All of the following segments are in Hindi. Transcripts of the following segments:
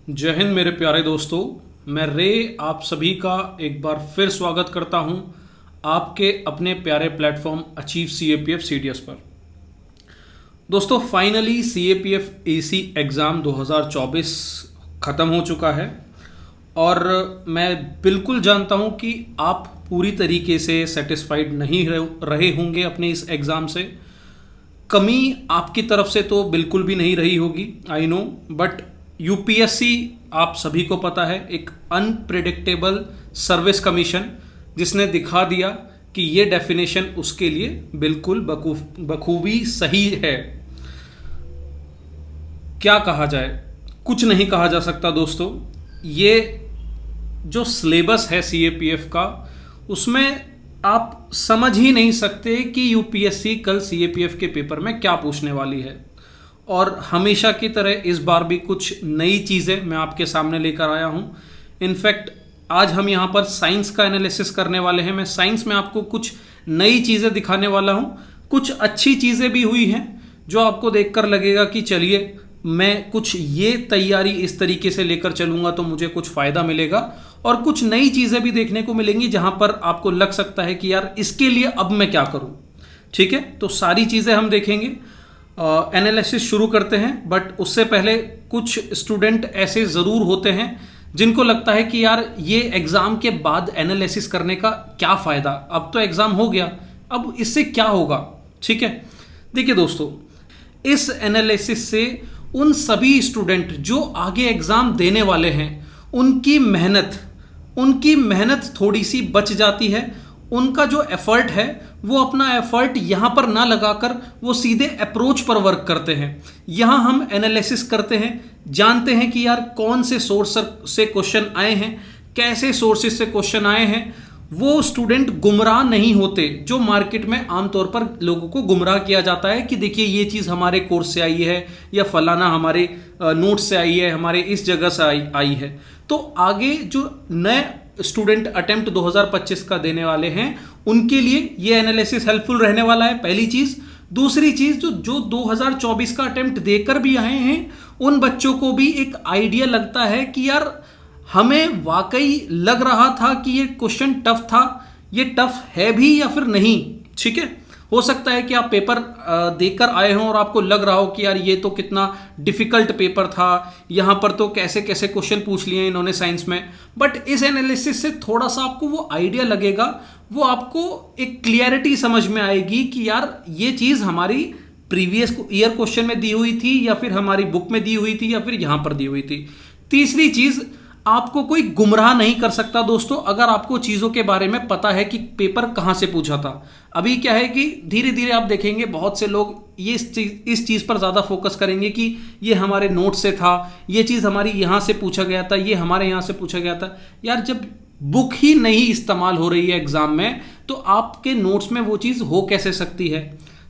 जय हिंद मेरे प्यारे दोस्तों। मैं रे आप सभी का एक बार फिर स्वागत करता हूं आपके अपने प्यारे प्लेटफॉर्म अचीव सीएपीएफ सीडीएस पर। दोस्तों फाइनली सीएपीएफ एसी एग्ज़ाम 2024 ख़त्म हो चुका है और मैं बिल्कुल जानता हूं कि आप पूरी तरीके से सेटिस्फाइड नहीं रहे होंगे अपने इस एग्ज़ाम से। कमी आपकी तरफ से तो बिल्कुल भी नहीं रही होगी, आई नो, बट यूपीएससी आप सभी को पता है एक अनप्रिडिक्टेबल सर्विस कमीशन जिसने दिखा दिया कि ये डेफिनेशन उसके लिए बिल्कुल बखूबी सही है। क्या कहा जाए, कुछ नहीं कहा जा सकता दोस्तों। ये जो सिलेबस है सीएपीएफ का उसमें आप समझ ही नहीं सकते कि यूपीएससी कल सीएपीएफ के पेपर में क्या पूछने वाली है। और हमेशा की तरह इस बार भी कुछ नई चीज़ें मैं आपके सामने लेकर आया हूँ। इनफैक्ट आज हम यहाँ पर साइंस का एनालिसिस करने वाले हैं। मैं साइंस में आपको कुछ नई चीज़ें दिखाने वाला हूँ। कुछ अच्छी चीज़ें भी हुई हैं जो आपको देखकर लगेगा कि चलिए मैं कुछ ये तैयारी इस तरीके से लेकर चलूँगा तो मुझे कुछ फ़ायदा मिलेगा। और कुछ नई चीज़ें भी देखने को मिलेंगी जहाँ पर आपको लग सकता है कि यार इसके लिए अब मैं क्या करूँ। ठीक है, तो सारी चीज़ें हम देखेंगे। एनालिसिस शुरू करते हैं, बट उससे पहले कुछ स्टूडेंट ऐसे ज़रूर होते हैं जिनको लगता है कि यार ये एग्ज़ाम के बाद एनालिसिस करने का क्या फ़ायदा, अब तो एग्ज़ाम हो गया, अब इससे क्या होगा। ठीक है, देखिए दोस्तों, इस एनालिसिस से उन सभी स्टूडेंट जो आगे एग्ज़ाम देने वाले हैं उनकी मेहनत थोड़ी सी बच जाती है। उनका जो एफर्ट है वो अपना एफर्ट यहाँ पर ना लगाकर वो सीधे अप्रोच पर वर्क करते हैं। यहाँ हम एनालिसिस करते हैं, जानते हैं कि यार कौन से सोर्स से क्वेश्चन आए हैं, कैसे सोर्सेस से क्वेश्चन आए हैं। वो स्टूडेंट गुमराह नहीं होते जो मार्केट में आमतौर पर लोगों को गुमराह किया जाता है कि देखिए ये चीज़ हमारे कोर्स से आई है या फलाना हमारे नोट से आई है, हमारे इस जगह से आई है। तो आगे जो नए स्टूडेंट अटेम्प्ट 2025 का देने वाले हैं उनके लिए ये एनालिसिस हेल्पफुल रहने वाला है, पहली चीज़। दूसरी चीज़, जो 2024 का अटेम्प्ट देकर भी आए हैं उन बच्चों को भी एक आइडिया लगता है कि यार हमें वाकई लग रहा था कि ये क्वेश्चन टफ था, ये टफ है भी या फिर नहीं। ठीक है, हो सकता है कि आप पेपर देकर आए हों और आपको लग रहा हो कि यार ये तो कितना डिफिकल्ट पेपर था, यहाँ पर तो कैसे कैसे क्वेश्चन पूछ लिए इन्होंने साइंस में। बट इस एनालिसिस से थोड़ा सा आपको वो आइडिया लगेगा, वो आपको एक क्लियरिटी समझ में आएगी कि यार ये चीज़ हमारी प्रीवियस ईयर क्वेश्चन में दी हुई थी या फिर हमारी बुक में दी हुई थी या फिर यहाँ पर दी हुई थी। तीसरी चीज़, आपको कोई गुमराह नहीं कर सकता दोस्तों अगर आपको चीज़ों के बारे में पता है कि पेपर कहाँ से पूछा था। अभी क्या है कि धीरे धीरे आप देखेंगे बहुत से लोग ये इस चीज़ पर ज़्यादा फोकस करेंगे कि ये हमारे नोट से था, ये चीज़ हमारी यहाँ से पूछा गया था, ये हमारे यहाँ से पूछा गया था। यार जब बुक ही नहीं इस्तेमाल हो रही है एग्ज़ाम में तो आपके नोट्स में वो चीज़ हो कैसे सकती है।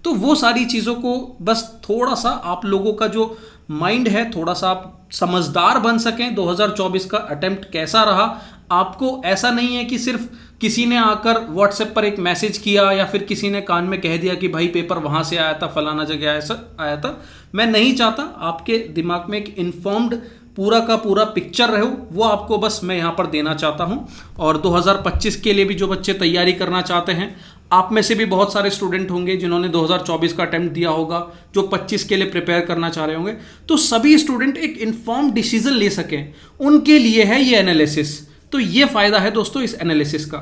तो वो सारी चीज़ों को बस थोड़ा सा आप लोगों का जो माइंड है थोड़ा सा आप समझदार बन सकें। 2024 का अटेम्प्ट कैसा रहा, आपको ऐसा नहीं है कि सिर्फ किसी ने आकर व्हाट्सएप पर एक मैसेज किया या फिर किसी ने कान में कह दिया कि भाई पेपर वहाँ से आया था, फलाना जगह ऐसा आया था। मैं नहीं चाहता, आपके दिमाग में एक इन्फॉर्म्ड पूरा का पूरा पिक्चर रहे, वो आपको बस मैं यहाँ पर देना चाहता हूँ। और 2025 के लिए भी जो बच्चे तैयारी करना चाहते हैं, आप में से भी बहुत सारे स्टूडेंट होंगे जिन्होंने 2024 का अटेम्प्ट दिया होगा, जो 25 के लिए प्रिपेयर करना चाह रहे होंगे, तो सभी स्टूडेंट एक इन्फॉर्म डिसीजन ले सकें, उनके लिए है ये एनालिसिस। तो ये फ़ायदा है दोस्तों इस एनालिसिस का।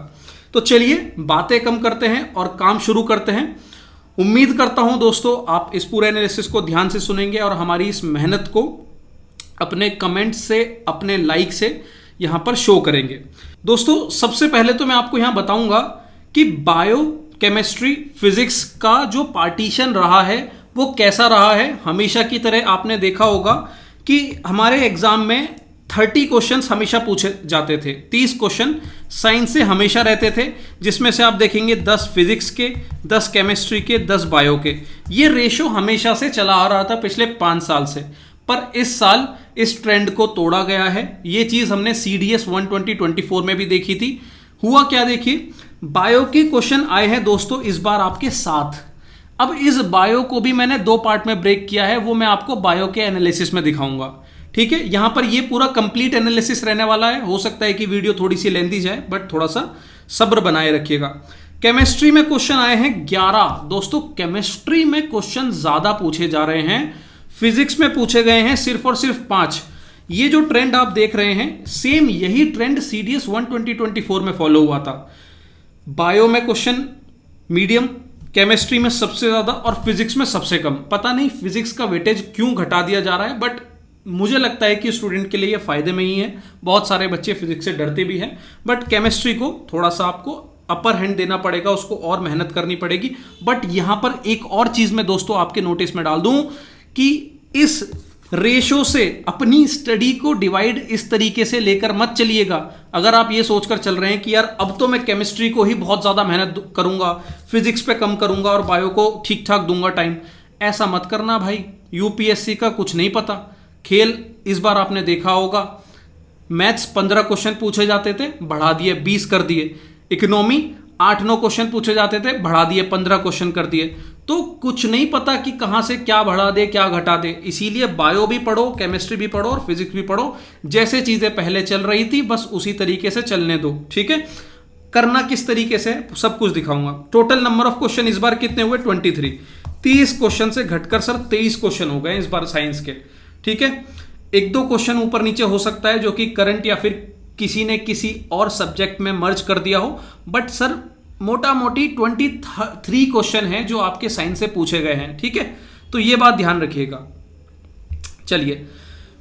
तो चलिए बातें कम करते हैं और काम शुरू करते हैं। उम्मीद करता हूँ दोस्तों आप इस पूरे एनालिसिस को ध्यान से सुनेंगे और हमारी इस मेहनत को अपने कमेंट से, अपने लाइक से यहाँ पर शो करेंगे। दोस्तों सबसे पहले तो मैं आपको यहाँ बताऊँगा कि बायो केमिस्ट्री फिजिक्स का जो पार्टीशन रहा है वो कैसा रहा है। हमेशा की तरह आपने देखा होगा कि हमारे एग्जाम में 30 क्वेश्चंस हमेशा पूछे जाते थे। 30 क्वेश्चन साइंस से हमेशा रहते थे, जिसमें से आप देखेंगे 10 फिजिक्स के, 10 केमिस्ट्री के, 10 बायो के। ये रेशो हमेशा से चला आ रहा था पिछले 5 साल से, पर इस साल इस ट्रेंड को तोड़ा गया है। ये चीज़ हमने CDS 12024 में भी देखी थी। हुआ क्या, देखिए बायो के क्वेश्चन आए हैं दोस्तों इस बार आपके 7। अब इस बायो को भी मैंने 2 पार्ट में ब्रेक किया है, वो मैं आपको बायो के एनालिसिस में दिखाऊंगा। ठीक है, यहां पर ये पूरा कंप्लीट एनालिसिस रहने वाला है। हो सकता है कि वीडियो थोड़ी सी लेंथी जाए, बट थोड़ा सा सब्र बनाए रखिएगा। केमिस्ट्री में क्वेश्चन आए हैं 11 दोस्तों। केमिस्ट्री में क्वेश्चन ज्यादा पूछे जा रहे हैं। फिजिक्स में पूछे गए हैं सिर्फ और सिर्फ 5। ये जो ट्रेंड आप देख रहे हैं, सेम यही ट्रेंड CDS 1 2024 में फॉलो हुआ था। बायो में क्वेश्चन मीडियम, केमिस्ट्री में सबसे ज्यादा और फिजिक्स में सबसे कम। पता नहीं फिजिक्स का वेटेज क्यों घटा दिया जा रहा है, बट मुझे लगता है कि स्टूडेंट के लिए ये फायदे में ही है। बहुत सारे बच्चे फिजिक्स से डरते भी हैं, बट केमिस्ट्री को थोड़ा सा आपको अपर हैंड देना पड़ेगा, उसको और मेहनत करनी पड़ेगी। बट यहां पर एक और चीज मैं दोस्तों आपके नोटिस में डाल दूं कि इस रेशो से अपनी स्टडी को डिवाइड इस तरीके से लेकर मत चलिएगा। अगर आप ये सोचकर चल रहे हैं कि यार अब तो मैं केमिस्ट्री को ही बहुत ज्यादा मेहनत करूंगा, फिजिक्स पे कम करूंगा और बायो को ठीक ठाक दूंगा टाइम, ऐसा मत करना भाई। यूपीएससी का कुछ नहीं पता खेल। इस बार आपने देखा होगा, मैथ्स 15 क्वेश्चन पूछे जाते थे, बढ़ा दिए 20 कर दिए। इकोनॉमी 8-9 क्वेश्चन पूछे जाते थे, बढ़ा दिए 15 क्वेश्चन कर दिए। तो कुछ नहीं पता कि कहां से क्या बढ़ा दे क्या घटा दे। इसीलिए बायो भी पढ़ो, केमिस्ट्री भी पढ़ो और फिजिक्स भी पढ़ो। जैसे चीजें पहले चल रही थी बस उसी तरीके से चलने दो, ठीक है। करना किस तरीके से सब कुछ दिखाऊंगा। टोटल नंबर ऑफ क्वेश्चन इस बार कितने हुए? 23। 30 क्वेश्चन से घटकर सर 23 क्वेश्चन हो गए इस बार साइंस के, ठीक है। 1-2 क्वेश्चन ऊपर नीचे हो सकता है जो कि करंट या फिर किसी ने किसी और सब्जेक्ट में मर्ज कर दिया हो, बट सर मोटा मोटी 23 क्वेश्चन है जो आपके साइंस से पूछे गए हैं, ठीक है। तो ये बात ध्यान रखिएगा। चलिए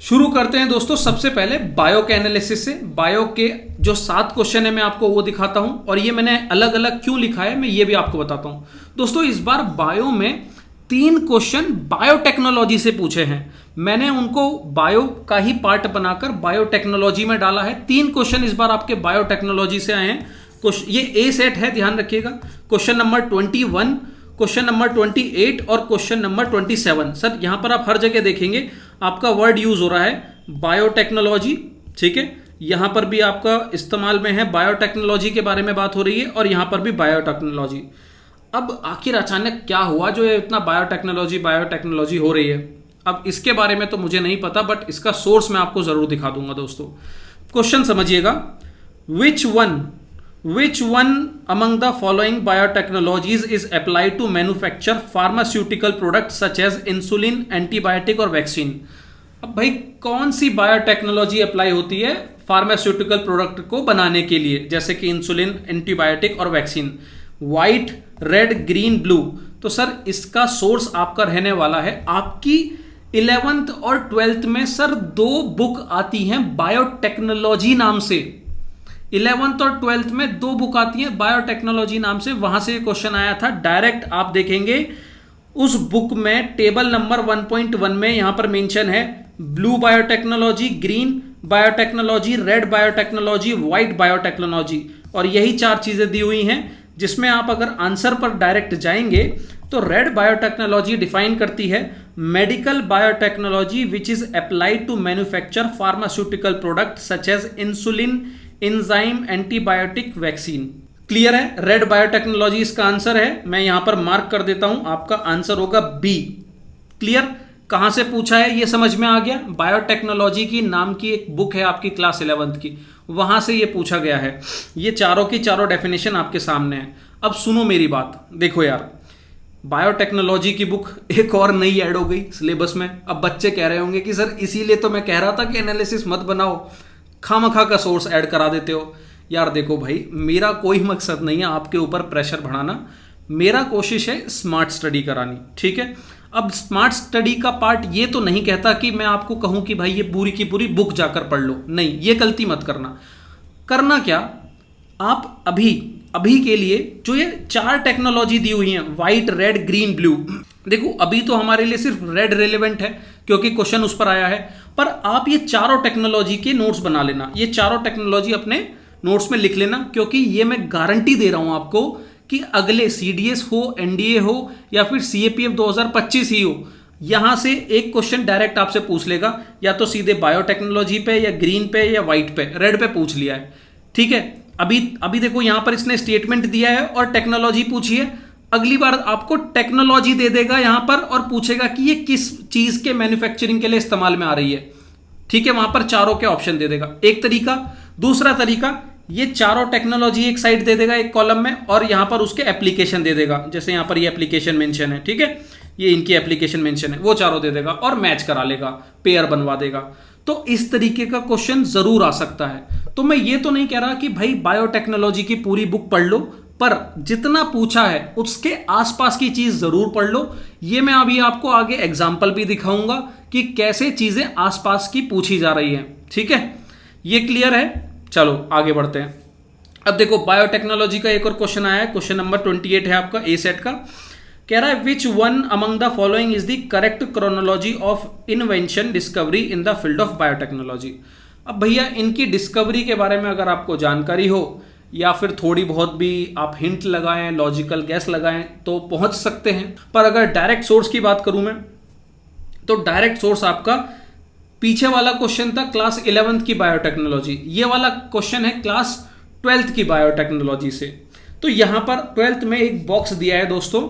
शुरू करते हैं दोस्तों। सबसे पहले बायो के एनालिसिस से। बायो के जो 7 क्वेश्चन है मैं आपको वो दिखाता हूं, और ये मैंने अलग अलग क्यों लिखा है मैं ये भी आपको बताता हूं। दोस्तों इस बार बायो में 3 क्वेश्चन बायोटेक्नोलॉजी से पूछे हैं। मैंने उनको बायो का ही पार्ट बनाकर बायोटेक्नोलॉजी में डाला है। 3 क्वेश्चन इस बार आपके बायोटेक्नोलॉजी से आए हैं। ये ए सेट है, ध्यान रखिएगा। क्वेश्चन नंबर 21, क्वेश्चन नंबर 28 और क्वेश्चन नंबर 27। सर यहां पर आप हर जगह देखेंगे आपका वर्ड यूज हो रहा है बायोटेक्नोलॉजी, ठीक है। यहां पर भी आपका इस्तेमाल में है, बायोटेक्नोलॉजी के बारे में बात हो रही है, और यहां पर भी बायोटेक्नोलॉजी। अब आखिर अचानक क्या हुआ जो ये इतना बायोटेक्नोलॉजी हो रही है? अब इसके बारे में तो मुझे नहीं पता, बट इसका सोर्स मैं आपको जरूर दिखा दूंगा दोस्तों। क्वेश्चन समझिएगा। Which one among the following biotechnologies is applied to manufacture pharmaceutical products such as insulin, antibiotic और वैक्सीन? अब भाई कौन सी बायोटेक्नोलॉजी अप्लाई होती है फार्मास्यूटिकल प्रोडक्ट को बनाने के लिए, जैसे कि इंसुलिन, एंटीबायोटिक और vaccine? White, red, green, blue. तो सर इसका सोर्स आपका रहने वाला है आपकी 11th और 12th में सर 2 बुक आती हैं बायोटेक्नोलॉजी नाम से। 11th और 12th में 2 बुक आती है बायोटेक्नोलॉजी नाम से, वहां से क्वेश्चन आया था डायरेक्ट। आप देखेंगे उस बुक में टेबल नंबर 1.1 में यहां पर मेंशन है blue biotechnology, green biotechnology, red biotechnology, white biotechnology, और यही 4 चीजें दी हुई हैं। जिसमें आप अगर आंसर पर डायरेक्ट जाएंगे तो रेड बायोटेक्नोलॉजी डिफाइन करती है medical biotechnology which is applied to manufacture pharmaceutical product such as insulin, enzyme, antibiotic, vaccine. Clear है? रेड बायोटेक्नोलॉजी इसका आंसर है। मैं यहां पर मार्क कर देता हूं, आपका आंसर होगा बी। क्लियर? कहां से पूछा है ये समझ में आ गया। बायोटेक्नोलॉजी की नाम की एक बुक है आपकी क्लास 11th की, वहां से ये पूछा गया है। ये चारों की चारों डेफिनेशन आपके सामने है। अब सुनो मेरी बात, देखो यार बायोटेक्नोलॉजी की बुक एक और नई ऐड हो गई सिलेबस में। अब बच्चे कह रहे होंगे कि सर इसीलिए तो मैं कह रहा था कि एनालिसिस मत बनाओ, खामखा का सोर्स ऐड करा देते हो। यार देखो भाई, मेरा कोई मकसद नहीं है आपके ऊपर प्रेशर बढ़ाना, मेरा कोशिश है स्मार्ट स्टडी करानी, ठीक है। अब स्मार्ट स्टडी का पार्ट ये तो नहीं कहता कि मैं आपको कहूं कि भाई ये पूरी की पूरी बुक जाकर पढ़ लो, नहीं, ये गलती मत करना। करना क्या, आप अभी के लिए जो ये 4 टेक्नोलॉजी दी हुई हैं, व्हाइट, रेड, ग्रीन, ब्लू, देखो अभी तो हमारे लिए सिर्फ रेड रेलेवेंट है क्योंकि क्वेश्चन उस पर आया है, पर आप ये चारों टेक्नोलॉजी के नोट्स बना लेना, ये चारों टेक्नोलॉजी अपने नोट्स में लिख लेना, क्योंकि ये मैं गारंटी दे रहा हूं आपको कि अगले सीडीएस हो, एनडीए हो या फिर सीएपीएफ 2025 ही हो, यहां से एक क्वेश्चन डायरेक्ट आपसे पूछ लेगा, या तो सीधे बायोटेक्नोलॉजी पे या ग्रीन पे या व्हाइट पे, रेड पे पूछ लिया है, ठीक है। अभी देखो यहां पर इसने स्टेटमेंट दिया है और टेक्नोलॉजी पूछी है, अगली बार आपको टेक्नोलॉजी दे देगा यहां पर और पूछेगा कि ये किस चीज के मैन्युफैक्चरिंग के लिए इस्तेमाल में आ रही है, ठीक है, वहां पर चारों के ऑप्शन दे देगा, एक तरीका। दूसरा तरीका, ये चारों टेक्नोलॉजी एक साइड दे देगा एक कॉलम में, और यहां पर उसके एप्लीकेशन दे देगा, जैसे यहां पर ये एप्लीकेशन मेंशन है, ठीक है, ये इनकी एप्लीकेशन मेंशन है, वो चारों दे देगा और मैच करा लेगा, पेयर बनवा देगा। तो इस तरीके का क्वेश्चन जरूर आ सकता है। तो मैं ये तो नहीं कह रहा कि भाई बायोटेक्नोलॉजी की पूरी बुक पढ़ लो, पर जितना पूछा है उसके आसपास की चीज जरूर पढ़ लो। ये मैं अभी आपको आगे एग्जाम्पल भी दिखाऊंगा कि कैसे चीजें आसपास की पूछी जा रही हैं, ठीक है, ये क्लियर है। चलो आगे बढ़ते हैं। अब देखो बायोटेक्नोलॉजी का एक और क्वेश्चन आया है, क्वेश्चन नंबर 28 है आपका ए सेट का। कह रहा है which one among the following is the correct chronology of invention discovery in the field of biotechnology. अब भैया इनकी डिस्कवरी के बारे में अगर आपको जानकारी हो या फिर थोड़ी बहुत भी आप हिंट लगाएं, लॉजिकल गैस लगाएं तो पहुंच सकते हैं। पर अगर डायरेक्ट सोर्स की बात करूं मैं, तो डायरेक्ट सोर्स आपका पीछे वाला क्वेश्चन था क्लास 11th की बायोटेक्नोलॉजी, ये वाला क्वेश्चन है क्लास 12th की बायोटेक्नोलॉजी से। तो यहां पर 12th में एक बॉक्स दिया है दोस्तों,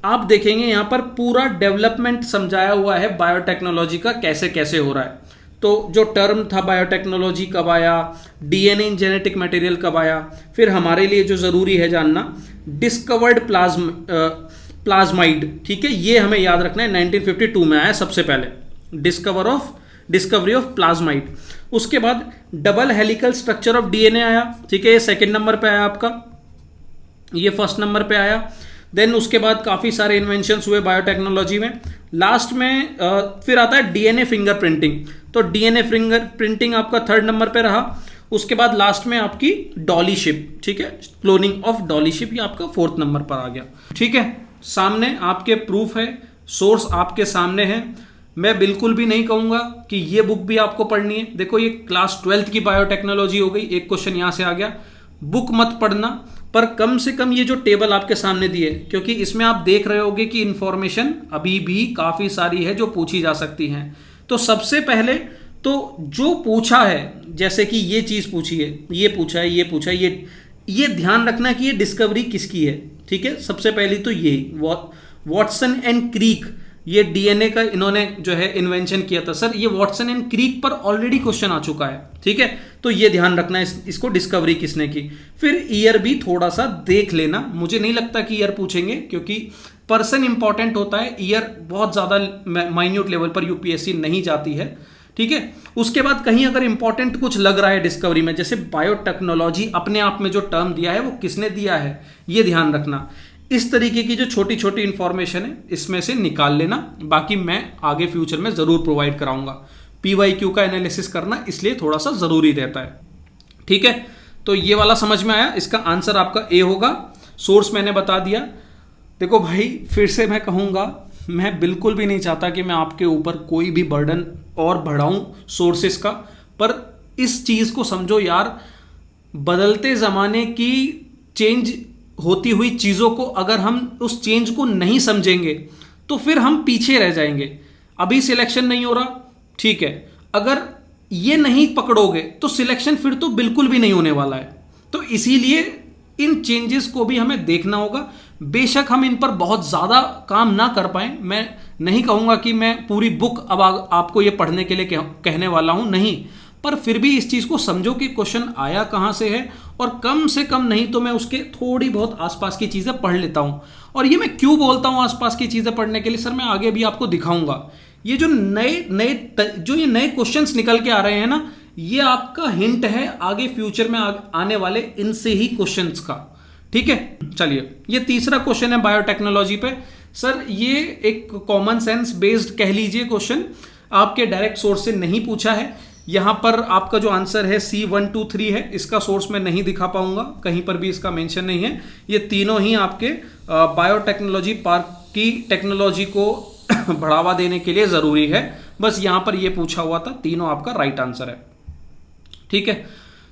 आप देखेंगे यहां पर पूरा डेवलपमेंट समझाया हुआ है बायोटेक्नोलॉजी का कैसे कैसे हो रहा है। तो जो टर्म था बायोटेक्नोलॉजी कब आया, डीएनए इन जेनेटिक मटेरियल कब आया, फिर हमारे लिए जो जरूरी है जानना डिस्कवर्ड प्लाज्माइड, ठीक है, ये हमें याद रखना है, 1952 में आया सबसे पहले डिस्कवरी ऑफ प्लाज्माइड। उसके बाद double helical structure of DNA आया, ठीक है, ये सेकंड नंबर पे आया आपका, ये फर्स्ट नंबर पे आया। देन उसके बाद काफी सारे इन्वेंशंस हुए बायोटेक्नोलॉजी में। लास्ट में फिर आता है डीएनए फिंगरप्रिंटिंग, तो डीएनए फिंगरप्रिंटिंग आपका थर्ड नंबर पे रहा। उसके बाद लास्ट में आपकी डॉली शिप, ठीक है, क्लोनिंग ऑफ डॉली शिप, ये आपका फोर्थ नंबर पर आ गया, ठीक है। सामने आपके प्रूफ है, सोर्स आपके सामने है। मैं बिल्कुल भी नहीं कहूंगा कि ये बुक भी आपको पढ़नी है। देखो ये क्लास 12th की बायोटेक्नोलॉजी हो गई, एक क्वेश्चन यहां से आ गया, बुक मत पढ़ना, पर कम से कम ये जो टेबल आपके सामने दी है, क्योंकि इसमें आप देख रहे होगे कि इंफॉर्मेशन अभी भी काफी सारी है जो पूछी जा सकती है। तो सबसे पहले तो जो पूछा है, जैसे कि ये चीज पूछी है, ये पूछा है, ये पूछा है, ये ध्यान रखना कि ये डिस्कवरी किसकी है, ठीक है। सबसे पहली तो यही वॉटसन एंड क्रीक, ये डीएनए का इन्होंने जो है इन्वेंशन किया था। सर ये वॉटसन एंड क्रीक पर ऑलरेडी क्वेश्चन आ चुका है, ठीक है, तो ये ध्यान रखना है इसको डिस्कवरी किसने की। फिर ईयर भी थोड़ा सा देख लेना, मुझे नहीं लगता कि ईयर पूछेंगे क्योंकि पर्सन इंपॉर्टेंट होता है, ईयर बहुत ज्यादा माइन्यूट लेवल पर यूपीएससी नहीं जाती है, ठीक है। उसके बाद कहीं अगर इंपॉर्टेंट कुछ लग रहा है डिस्कवरी में, जैसे बायोटेक्नोलॉजी अपने आप में जो टर्म दिया है वो किसने दिया है, ये ध्यान रखना। इस तरीके की जो छोटी छोटी इंफॉर्मेशन है इसमें से निकाल लेना, बाकी मैं आगे फ्यूचर में जरूर प्रोवाइड कराऊंगा। पीवाईक्यू का एनालिसिस करना इसलिए थोड़ा सा जरूरी रहता है, ठीक है। तो ये वाला समझ में आया, इसका आंसर आपका ए होगा। सोर्स मैंने बता दिया। देखो भाई फिर से मैं कहूंगा, मैं बिल्कुल भी नहीं चाहता कि मैं आपके ऊपर कोई भी बर्डन और बढ़ाऊं सोर्सेस का, पर इस चीज को समझो यार, बदलते जमाने की चेंज होती हुई चीजों को अगर हम उस चेंज को नहीं समझेंगे तो फिर हम पीछे रह जाएंगे। अभी सिलेक्शन नहीं हो रहा, ठीक है, अगर ये नहीं पकड़ोगे तो सिलेक्शन फिर तो बिल्कुल भी नहीं होने वाला है। तो इसीलिए इन चेंजेस को भी हमें देखना होगा। बेशक हम इन पर बहुत ज्यादा काम ना कर पाए, मैं नहीं कहूंगा कि मैं पूरी बुक अब आपको ये पढ़ने के लिए कहने वाला हूं, नहीं, पर फिर भी इस चीज को समझो कि क्वेश्चन आया कहां से है, और कम से कम नहीं तो मैं उसके थोड़ी बहुत आसपास की चीजें पढ़ लेता हूं। और ये मैं क्यों बोलता हूं आसपास की चीजें पढ़ने के लिए, सर मैं आगे भी आपको दिखाऊंगा। ये जो नए क्वेश्चंस निकल के आ रहे हैं ना, ये आपका हिंट है आगे फ्यूचर में आने वाले इनसे ही क्वेश्चंस का, ठीक है। चलिए ये तीसरा क्वेश्चन है बायोटेक्नोलॉजी पे। सर ये एक कॉमन सेंस बेस्ड कह लीजिए क्वेश्चन, आपके डायरेक्ट सोर्स से नहीं पूछा है। यहां पर आपका जो आंसर है C123 है, इसका सोर्स मैं नहीं दिखा पाऊंगा, कहीं पर भी इसका मेंशन नहीं है। ये तीनों ही आपके बायोटेक्नोलॉजी पार्क की टेक्नोलॉजी को बढ़ावा देने के लिए जरूरी है, बस यहां पर ये पूछा हुआ था, तीनों आपका राइट आंसर है, ठीक है।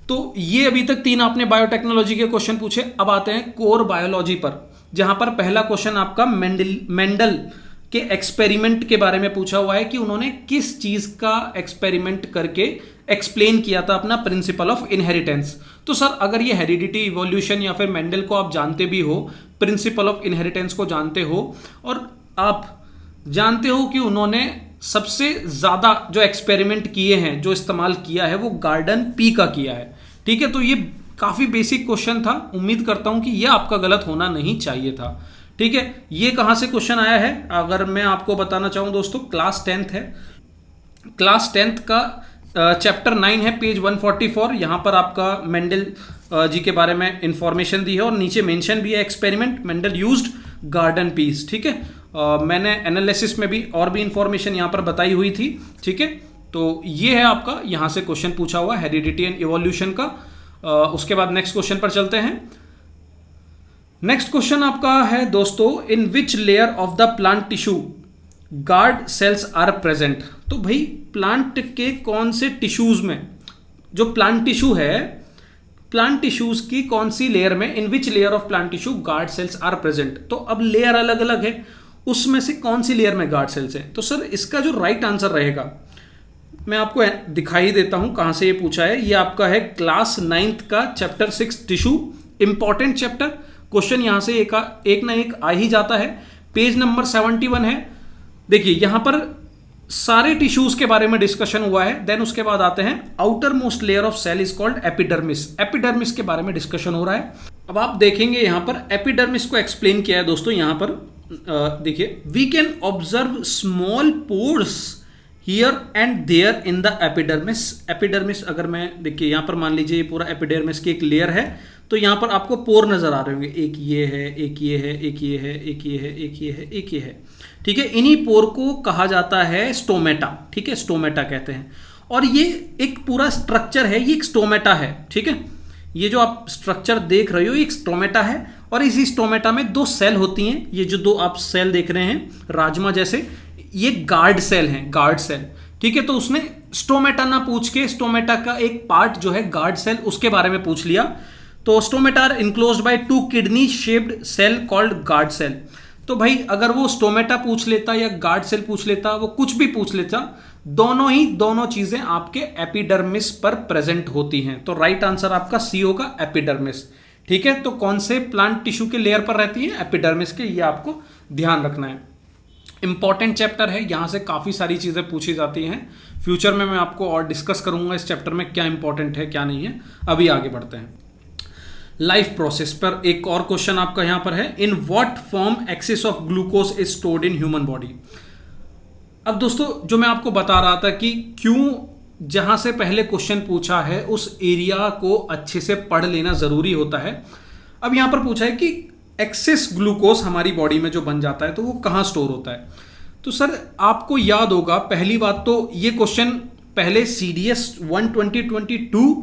तो ये अभी तक तीन आपने बायोटेक्नोलॉजी के क्वेश्चन पूछे। अब आते हैं कोर बायोलॉजी पर, जहां पर पहला क्वेश्चन आपका मेंडल के एक्सपेरिमेंट के बारे में पूछा हुआ है कि उन्होंने किस चीज का एक्सपेरिमेंट करके एक्सप्लेन किया था अपना प्रिंसिपल ऑफ इनहेरिटेंस। तो सर अगर ये हेरिडिटी, इवोल्यूशन या फिर मेंडल को आप जानते भी हो, प्रिंसिपल ऑफ इनहेरिटेंस को जानते हो, और आप जानते हो कि उन्होंने सबसे ज़्यादा जो एक्सपेरिमेंट किए हैं, जो इस्तेमाल किया है, वो गार्डन पी का किया है। ठीक है, तो ये काफ़ी बेसिक क्वेश्चन था, उम्मीद करता हूं कि ये आपका गलत होना नहीं चाहिए था। ठीक है, ये कहाँ से क्वेश्चन आया है अगर मैं आपको बताना चाहूँ दोस्तों, क्लास 10th है, क्लास 10th का चैप्टर 9 है, पेज 144। यहाँ पर आपका मेंडल जी के बारे में इंफॉर्मेशन दी है और नीचे मेंशन भी है experiment Mendel used garden peas. ठीक है, मैंने एनालिसिस में भी और भी इंफॉर्मेशन यहाँ पर बताई हुई थी। ठीक है, तो ये है आपका यहाँ से क्वेश्चन पूछा हुआ हेरिडिटी एंड इवोल्यूशन का। उसके बाद नेक्स्ट क्वेश्चन पर चलते हैं। नेक्स्ट क्वेश्चन आपका है दोस्तों, in which layer of the plant tissue guard cells are present. तो भाई प्लांट के कौन से टिश्यूज में, जो प्लांट टिश्यू है, प्लांट टिश्यूज की कौन सी लेयर में, in which layer of plant tissue guard cells are present. तो अब लेयर अलग अलग है, उसमें से कौन सी लेयर में गार्ड सेल्स है। तो सर इसका जो राइट आंसर रहेगा मैं आपको दिखाई देता हूं कहां से ये पूछा है। ये आपका है क्लास 9th का chapter 6 tissue, important chapter. Question यहां से एक ना एक आ ही जाता है। पेज नंबर 71 है। देखिए यहां पर सारे टिश्यूज के बारे में डिस्कशन हुआ है। देन उसके बाद आते हैं outer most layer of cell is called epidermis. Epidermis के बारे में डिस्कशन हो रहा है। अब आप देखेंगे यहां पर एपिडर्मिस को एक्सप्लेन किया है दोस्तों। यहां पर देखिए, we can observe small pores here and there in the epidermis. Epidermis अगर मैं देखिए यहां पर मान लीजिए ये पूरा एपिडर्मिस की एक लेयर है, तो यहां पर आपको पोर नजर आ रहे होंगे। एक ये है, एक ये है, एक ये है, एक ये है, एक ये है, एक ये है। ठीक है, इन्हीं पोर को कहा जाता है स्टोमेटा। ठीक है, स्टोमेटा कहते हैं। और ये एक पूरा स्ट्रक्चर है, ये एक स्टोमेटा है। ठीक है, ये जो आप स्ट्रक्चर देख रहे हो ये एक स्टोमेटा है और इसी स्टोमेटा में दो सेल होती हैं। ये जो दो आप सेल देख रहे हैं राजमा जैसे, ये गार्ड सेल हैं, गार्ड सेल। ठीक है, तो उसने स्टोमेटा ना पूछ के स्टोमेटा का एक पार्ट जो है गार्ड सेल, उसके बारे में पूछ लिया। तो stomata are enclosed by 2 kidney shaped cell called guard cell. तो भाई अगर वो स्टोमेटा पूछ लेता या गार्ड सेल पूछ लेता, वो कुछ भी पूछ लेता, दोनों चीजें आपके एपिडर्मिस पर प्रेजेंट होती हैं। तो राइट आंसर आपका सी होगा, एपिडर्मिस। ठीक है, तो कौन से प्लांट टिश्यू के लेयर पर रहती है, एपिडर्मिस के, ये आपको ध्यान रखना है। इंपॉर्टेंट चैप्टर है, यहां से काफी सारी चीजें पूछी जाती हैं। फ्यूचर में मैं आपको और डिस्कस करूंगा इस चैप्टर में क्या इंपॉर्टेंट है क्या नहीं है। अभी आगे बढ़ते हैं। लाइफ प्रोसेस पर एक और क्वेश्चन आपका यहां पर है, in what form excess of glucose is stored in human body. अब दोस्तों जो मैं आपको बता रहा था कि क्यों जहां से पहले क्वेश्चन पूछा है उस एरिया को अच्छे से पढ़ लेना जरूरी होता है। अब यहां पर पूछा है कि एक्सेस ग्लूकोज हमारी बॉडी में जो बन जाता है तो वो कहां स्टोर होता है। तो सर आपको याद होगा, पहली बात तो ये क्वेश्चन पहले CDS 1 2022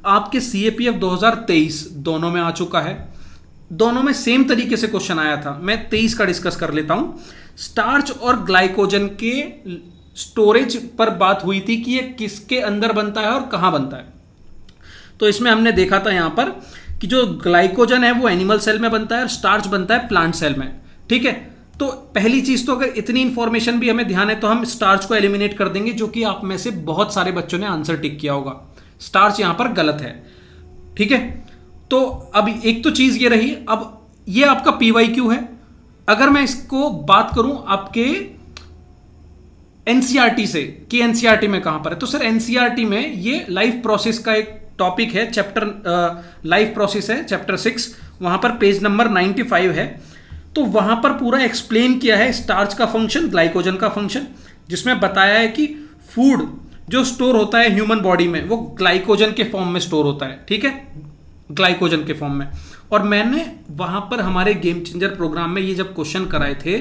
आपके CAPF 2023 दोनों में आ चुका है। दोनों में सेम तरीके से क्वेश्चन आया था। मैं 23 का डिस्कस कर लेता हूं। स्टार्च और ग्लाइकोजन के स्टोरेज पर बात हुई थी कि ये किसके अंदर बनता है और कहां बनता है। तो इसमें हमने देखा था यहां पर कि जो ग्लाइकोजन है वो एनिमल सेल में बनता है और स्टार्च बनता है प्लांट सेल में। ठीक है, तो पहली चीज तो अगर इतनी इंफॉर्मेशन भी हमें ध्यान है तो हम स्टार्च को एलिमिनेट कर देंगे, जो कि आप में से बहुत सारे बच्चों ने आंसर टिक किया होगा। स्टार्च यहां पर गलत है। ठीक है, तो अब एक तो चीज ये रही। अब ये आपका PYQ है। अगर मैं इसको बात करूं आपके NCERT से कि NCERT में कहां पर है, तो सर NCERT में ये लाइफ प्रोसेस का एक टॉपिक है, चैप्टर लाइफ प्रोसेस है, चैप्टर 6, वहां पर पेज नंबर 95 है। तो वहां पर पूरा एक्सप्लेन किया है स्टार्च का फंक्शन, ग्लाइकोजन का फंक्शन, जिसमें बताया है कि फूड जो स्टोर होता है ह्यूमन बॉडी में वो ग्लाइकोजन के फॉर्म में स्टोर होता है। ठीक है, ग्लाइकोजन के फॉर्म में। और मैंने वहां पर हमारे गेम चेंजर प्रोग्राम में ये जब क्वेश्चन कराए थे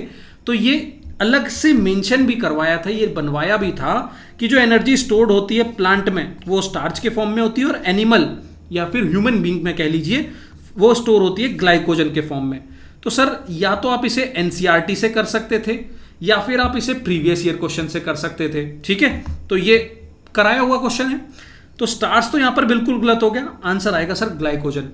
तो ये अलग से मेंशन भी करवाया था, ये बनवाया भी था कि जो एनर्जी स्टोर्ड होती है प्लांट में वो स्टार्च के फॉर्म में होती है और एनिमल या फिर ह्यूमन बीइंग में कह लीजिए वो स्टोर होती है ग्लाइकोजन के फॉर्म में। तो सर या तो आप इसे NCERT से कर सकते थे या फिर आप इसे प्रीवियस ईयर क्वेश्चन से कर सकते थे। ठीक है, तो ये कराया हुआ क्वेश्चन है। तो स्टार्च तो यहां पर बिल्कुल गलत हो गया, आंसर आएगा सर ग्लाइकोजन।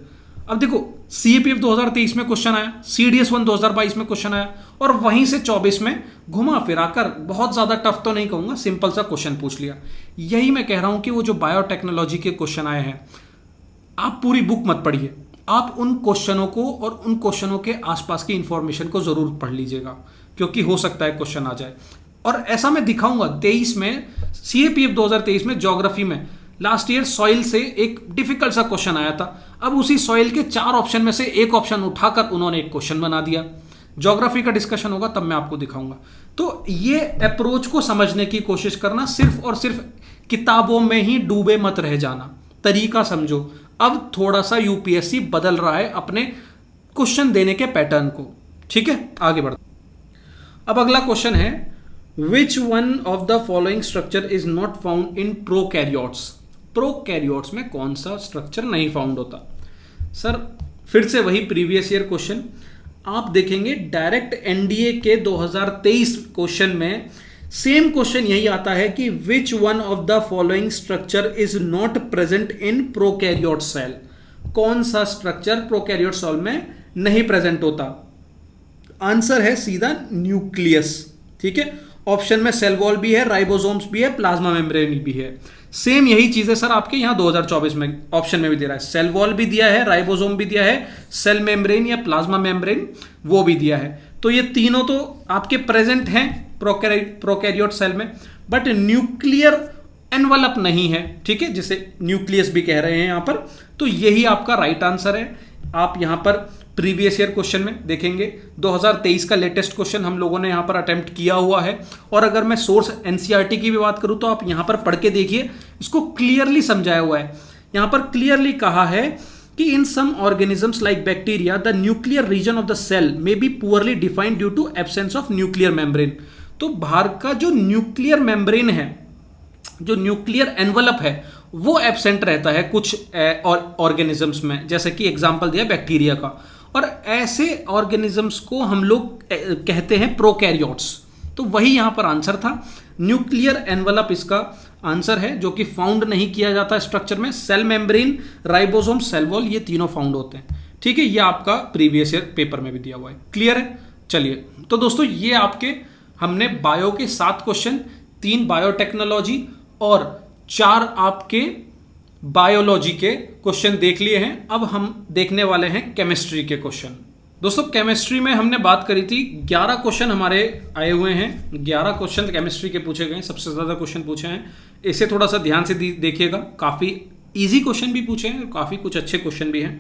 अब देखो CAPF 2023 में क्वेश्चन आया, CDS 1 2022 में क्वेश्चन आया और वहीं से 24 में घुमा फिराकर, बहुत ज्यादा टफ तो नहीं कहूंगा, सिंपल सा क्वेश्चन पूछ लिया। यही मैं कह रहा हूं कि वो जो बायोटेक्नोलॉजी के क्वेश्चन आए हैं, आप पूरी बुक मत पढ़िए, आप उन क्वेश्चनों को और उन क्वेश्चनों के आसपास की इंफॉर्मेशन को जरूर पढ़ लीजिएगा, क्योंकि हो सकता है क्वेश्चन आ जाए। और ऐसा मैं दिखाऊंगा 23 में CAPF 2023 में ज्योग्राफी में लास्ट ईयर सॉइल से एक डिफिकल्ट सा क्वेश्चन आया था। अब उसी सॉइल के 4 ऑप्शन में से एक ऑप्शन उठाकर उन्होंने एक क्वेश्चन बना दिया। ज्योग्राफी का डिस्कशन होगा तब मैं आपको दिखाऊंगा। तो ये अप्रोच को समझने की कोशिश करना, सिर्फ और सिर्फ किताबों में ही डूबे मत रह जाना, तरीका समझो। अब थोड़ा सा यूपीएससी बदल रहा है अपने क्वेश्चन देने के पैटर्न को, ठीक है। आगे बढ़ते। अब अगला क्वेश्चन है, which one of the following structure is not found in prokaryotes. Prokaryotes में कौन सा स्ट्रक्चर नहीं फाउंड होता? सर फिर से वही प्रीवियस ईयर क्वेश्चन आप देखेंगे, डायरेक्ट एनडीए के 2023 क्वेश्चन में सेम क्वेश्चन यही आता है कि which one of the following structure is not present in prokaryote cell. कौन सा स्ट्रक्चर प्रोकैरियोट सेल में नहीं प्रेजेंट होता? आंसर है सीधा न्यूक्लियस, ठीक है। ऑप्शन में सेल वॉल भी है, राइबोसोम्स भी है, प्लाज्मा मेम्ब्रेन भी है। सेम यही चीज है सर आपके यहां 2024 में ऑप्शन में भी दे रहा है। सेल वॉल भी दिया है, राइबोसोम भी दिया है, सेल मेम्ब्रेन या प्लाज्मा मेम्ब्रेन वो भी दिया है। तो ये तीनों तो आपके प्रेजेंट हैं प्रोकैरियोट सेल में, बट न्यूक्लियर एनवलप नहीं है, ठीक है, जिसे न्यूक्लियस भी कह रहे हैं यहां पर। तो यही आपका राइट आंसर है। आप यहां पर प्रीवियस ईयर क्वेश्चन में देखेंगे 2023 का लेटेस्ट क्वेश्चन हम लोगों ने यहां पर अटेम्प्ट किया हुआ है। और अगर मैं सोर्स एनसीईआरटी की भी बात करूं तो आप यहां पर पढ़ के देखिए, इसको क्लियरली समझाया हुआ है। यहां पर क्लियरली कहा है कि in some organisms like bacteria the nuclear region of the cell may be poorly defined due to absence of nuclear membrane. तो बाहर का जो न्यूक्लियर मेम्ब्रेन है, जो न्यूक्लियर एनवलप है, वो एब्सेंट रहता है कुछ ऑर्गेनिजम्स में, जैसे कि एग्जांपल दिया बैक्टीरिया का। और ऐसे ऑर्गेनिजम्स को हम लोग कहते हैं प्रोकैरियोट्स। तो वही यहां पर आंसर था, न्यूक्लियर एनवलप इसका आंसर है, जो कि फाउंड नहीं किया जाता स्ट्रक्चर में। Cell membrane, ribosome, cell wall, ये तीनों फाउंड होते हैं, ठीक है। ये आपका प्रीवियस ईयर पेपर में भी दिया हुआ है। क्लियर है? चलिए, तो दोस्तों ये आपके हमने बायो के 7 क्वेश्चन, 3 बायोटेक्नोलॉजी और 4 आपके बायोलॉजी के क्वेश्चन देख लिए हैं। अब हम देखने वाले हैं केमिस्ट्री के क्वेश्चन। दोस्तों केमिस्ट्री में हमने बात करी थी, 11 क्वेश्चन हमारे आए हुए हैं। 11 क्वेश्चन केमिस्ट्री के पूछे गए, सबसे ज्यादा क्वेश्चन पूछे हैं। इसे थोड़ा सा ध्यान से देखिएगा, काफी इजी क्वेश्चन भी पूछे हैं, काफी कुछ अच्छे क्वेश्चन भी हैं।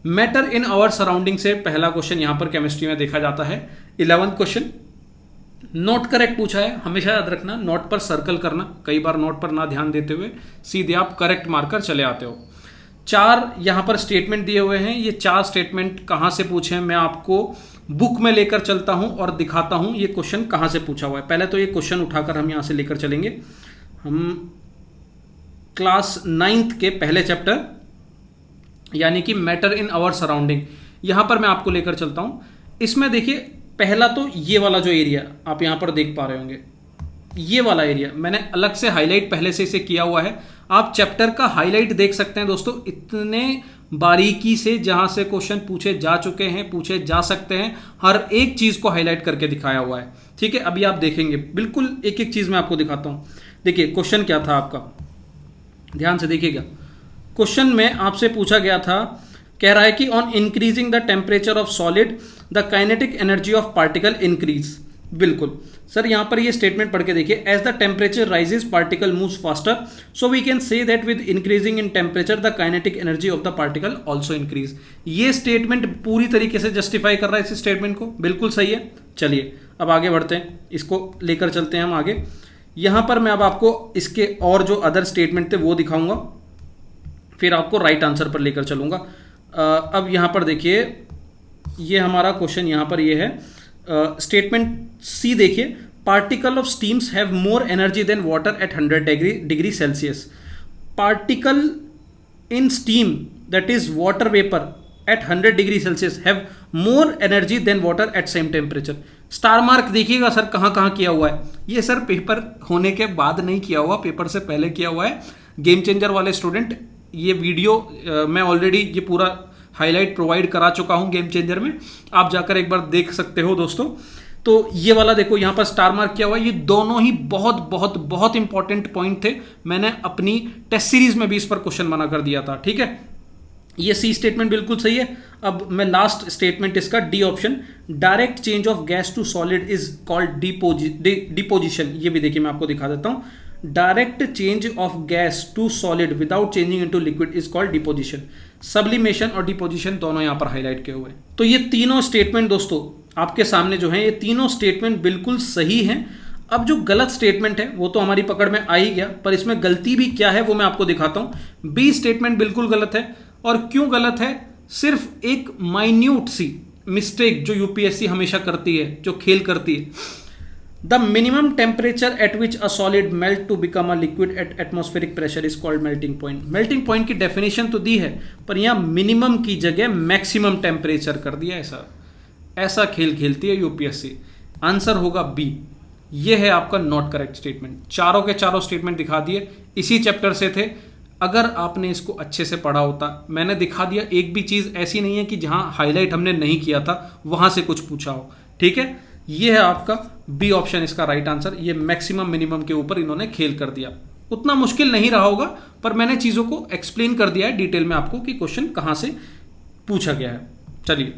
मैटर इन आवर सराउंडिंग से पहला क्वेश्चन यहां पर केमिस्ट्री में देखा जाता है। 11th क्वेश्चन नोट करेक्ट पूछा है। हमेशा याद रखना, नोट पर सर्कल करना, कई बार नोट पर ना ध्यान देते हुए सीधे आप करेक्ट मार्कर चले आते हो। 4 यहां पर स्टेटमेंट दिए हुए हैं। ये 4 स्टेटमेंट कहां से पूछे हैं मैं आपको बुक में लेकर चलता हूं और दिखाता हूं ये क्वेश्चन कहां से पूछा हुआ है। पहले तो ये क्वेश्चन उठाकर हम यहां से लेकर चलेंगे। हम क्लास 9th के पहले चैप्टर यानी कि मैटर इन आवर सराउंडिंग, यहां पर मैं आपको लेकर चलता हूं। इसमें देखिए, पहला तो ये वाला जो एरिया आप यहां पर देख पा रहे होंगे, ये वाला एरिया मैंने अलग से हाईलाइट पहले से इसे किया हुआ है। आप चैप्टर का हाईलाइट देख सकते हैं दोस्तों, इतने बारीकी से जहां से क्वेश्चन पूछे जा चुके हैं, पूछे जा सकते हैं, हर एक चीज को हाईलाइट करके दिखाया हुआ है, ठीक है। अभी आप देखेंगे, बिल्कुल एक एक चीज मैं आपको दिखाता हूं। देखिए क्वेश्चन क्या था आपका, ध्यान से देखिएगा। क्वेश्चन में आपसे पूछा गया था, कह रहा है कि on increasing the temperature of solid the kinetic energy of particle increase. बिल्कुल सर, यहां पर ये स्टेटमेंट पढ़ के देखिए, as the temperature rises particle moves faster, so we can say that with increasing in temperature the kinetic energy of the particle also increase. ये स्टेटमेंट पूरी तरीके से जस्टिफाई कर रहा है इस स्टेटमेंट को, बिल्कुल सही है। चलिए अब आगे बढ़ते हैं, इसको लेकर चलते हैं हम आगे। यहां पर मैं अब आपको इसके और जो अदर स्टेटमेंट थे वो दिखाऊंगा, फिर आपको राइट आंसर पर लेकर चलूंगा। अब यहां पर देखिए, ये हमारा क्वेश्चन यहां पर ये है, स्टेटमेंट सी देखिए, particle of steams have more energy than water at 100 degree Celsius. Particle in steam that is water vapour at 100 degree Celsius have more energy than water at same temperature. Star mark देखिएगा सर कहां कहां किया हुआ है। ये सर पेपर होने के बाद नहीं किया हुआ, पेपर से पहले किया हुआ है। गेम चेंजर वाले स्टूडेंट, ये वीडियो मैं ऑलरेडी ये पूरा हाईलाइट प्रोवाइड करा चुका हूं गेम चेंजर में, आप जाकर एक बार देख सकते हो दोस्तों। तो ये वाला देखो यहां पर स्टार मार्क किया हुआ है। ये दोनों ही बहुत बहुत बहुत इंपॉर्टेंट पॉइंट थे, मैंने अपनी टेस्ट सीरीज में भी इस पर क्वेश्चन बना कर दिया था, ठीक है। ये सी स्टेटमेंट बिल्कुल सही है। अब मैं लास्ट स्टेटमेंट इसका D option, direct change of gas to solid is called deposition. ये भी देखिए मैं आपको दिखा देता हूं, direct change of gas to solid without changing into liquid is called deposition. Sublimation और डिपोजिशन दोनों यहां पर हाईलाइट किए हुए हैं। तो ये तीनों स्टेटमेंट दोस्तों आपके सामने जो है, ये तीनों स्टेटमेंट बिल्कुल सही हैं। अब जो गलत स्टेटमेंट है वो तो हमारी पकड़ में आ ही गया, पर इसमें गलती भी क्या है वो मैं आपको दिखाता हूं। बी स्टेटमेंट बिल्कुल गलत है, और क्यों गलत है, सिर्फ एक माइन्यूट सी मिस्टेक जो यूपीएससी हमेशा करती है, जो खेल करती है। The minimum temperature at which a solid melt to become a liquid at atmospheric pressure is called melting point. Melting point की डेफिनेशन तो दी है, पर यहां मिनिमम की जगह मैक्सिमम टेम्परेचर कर दिया। ऐसा खेल खेलती है यूपीएससी। आंसर होगा बी। ये है आपका नॉट करेक्ट स्टेटमेंट। चारों के चारों स्टेटमेंट दिखा दिए, इसी चैप्टर से थे। अगर आपने इसको अच्छे से पढ़ा होता, मैंने दिखा दिया, एक भी चीज़ ऐसी नहीं है कि जहां हाईलाइट हमने नहीं किया था वहां से कुछ पूछा हो। ठीक है, ये है आपका बी ऑप्शन इसका राइट आंसर। ये मैक्सिमम मिनिमम के ऊपर इन्होंने खेल कर दिया। उतना मुश्किल नहीं रहा होगा, पर मैंने चीज़ों को एक्सप्लेन कर दिया है डिटेल में आपको कि क्वेश्चन कहाँ से पूछा गया है। चलिए,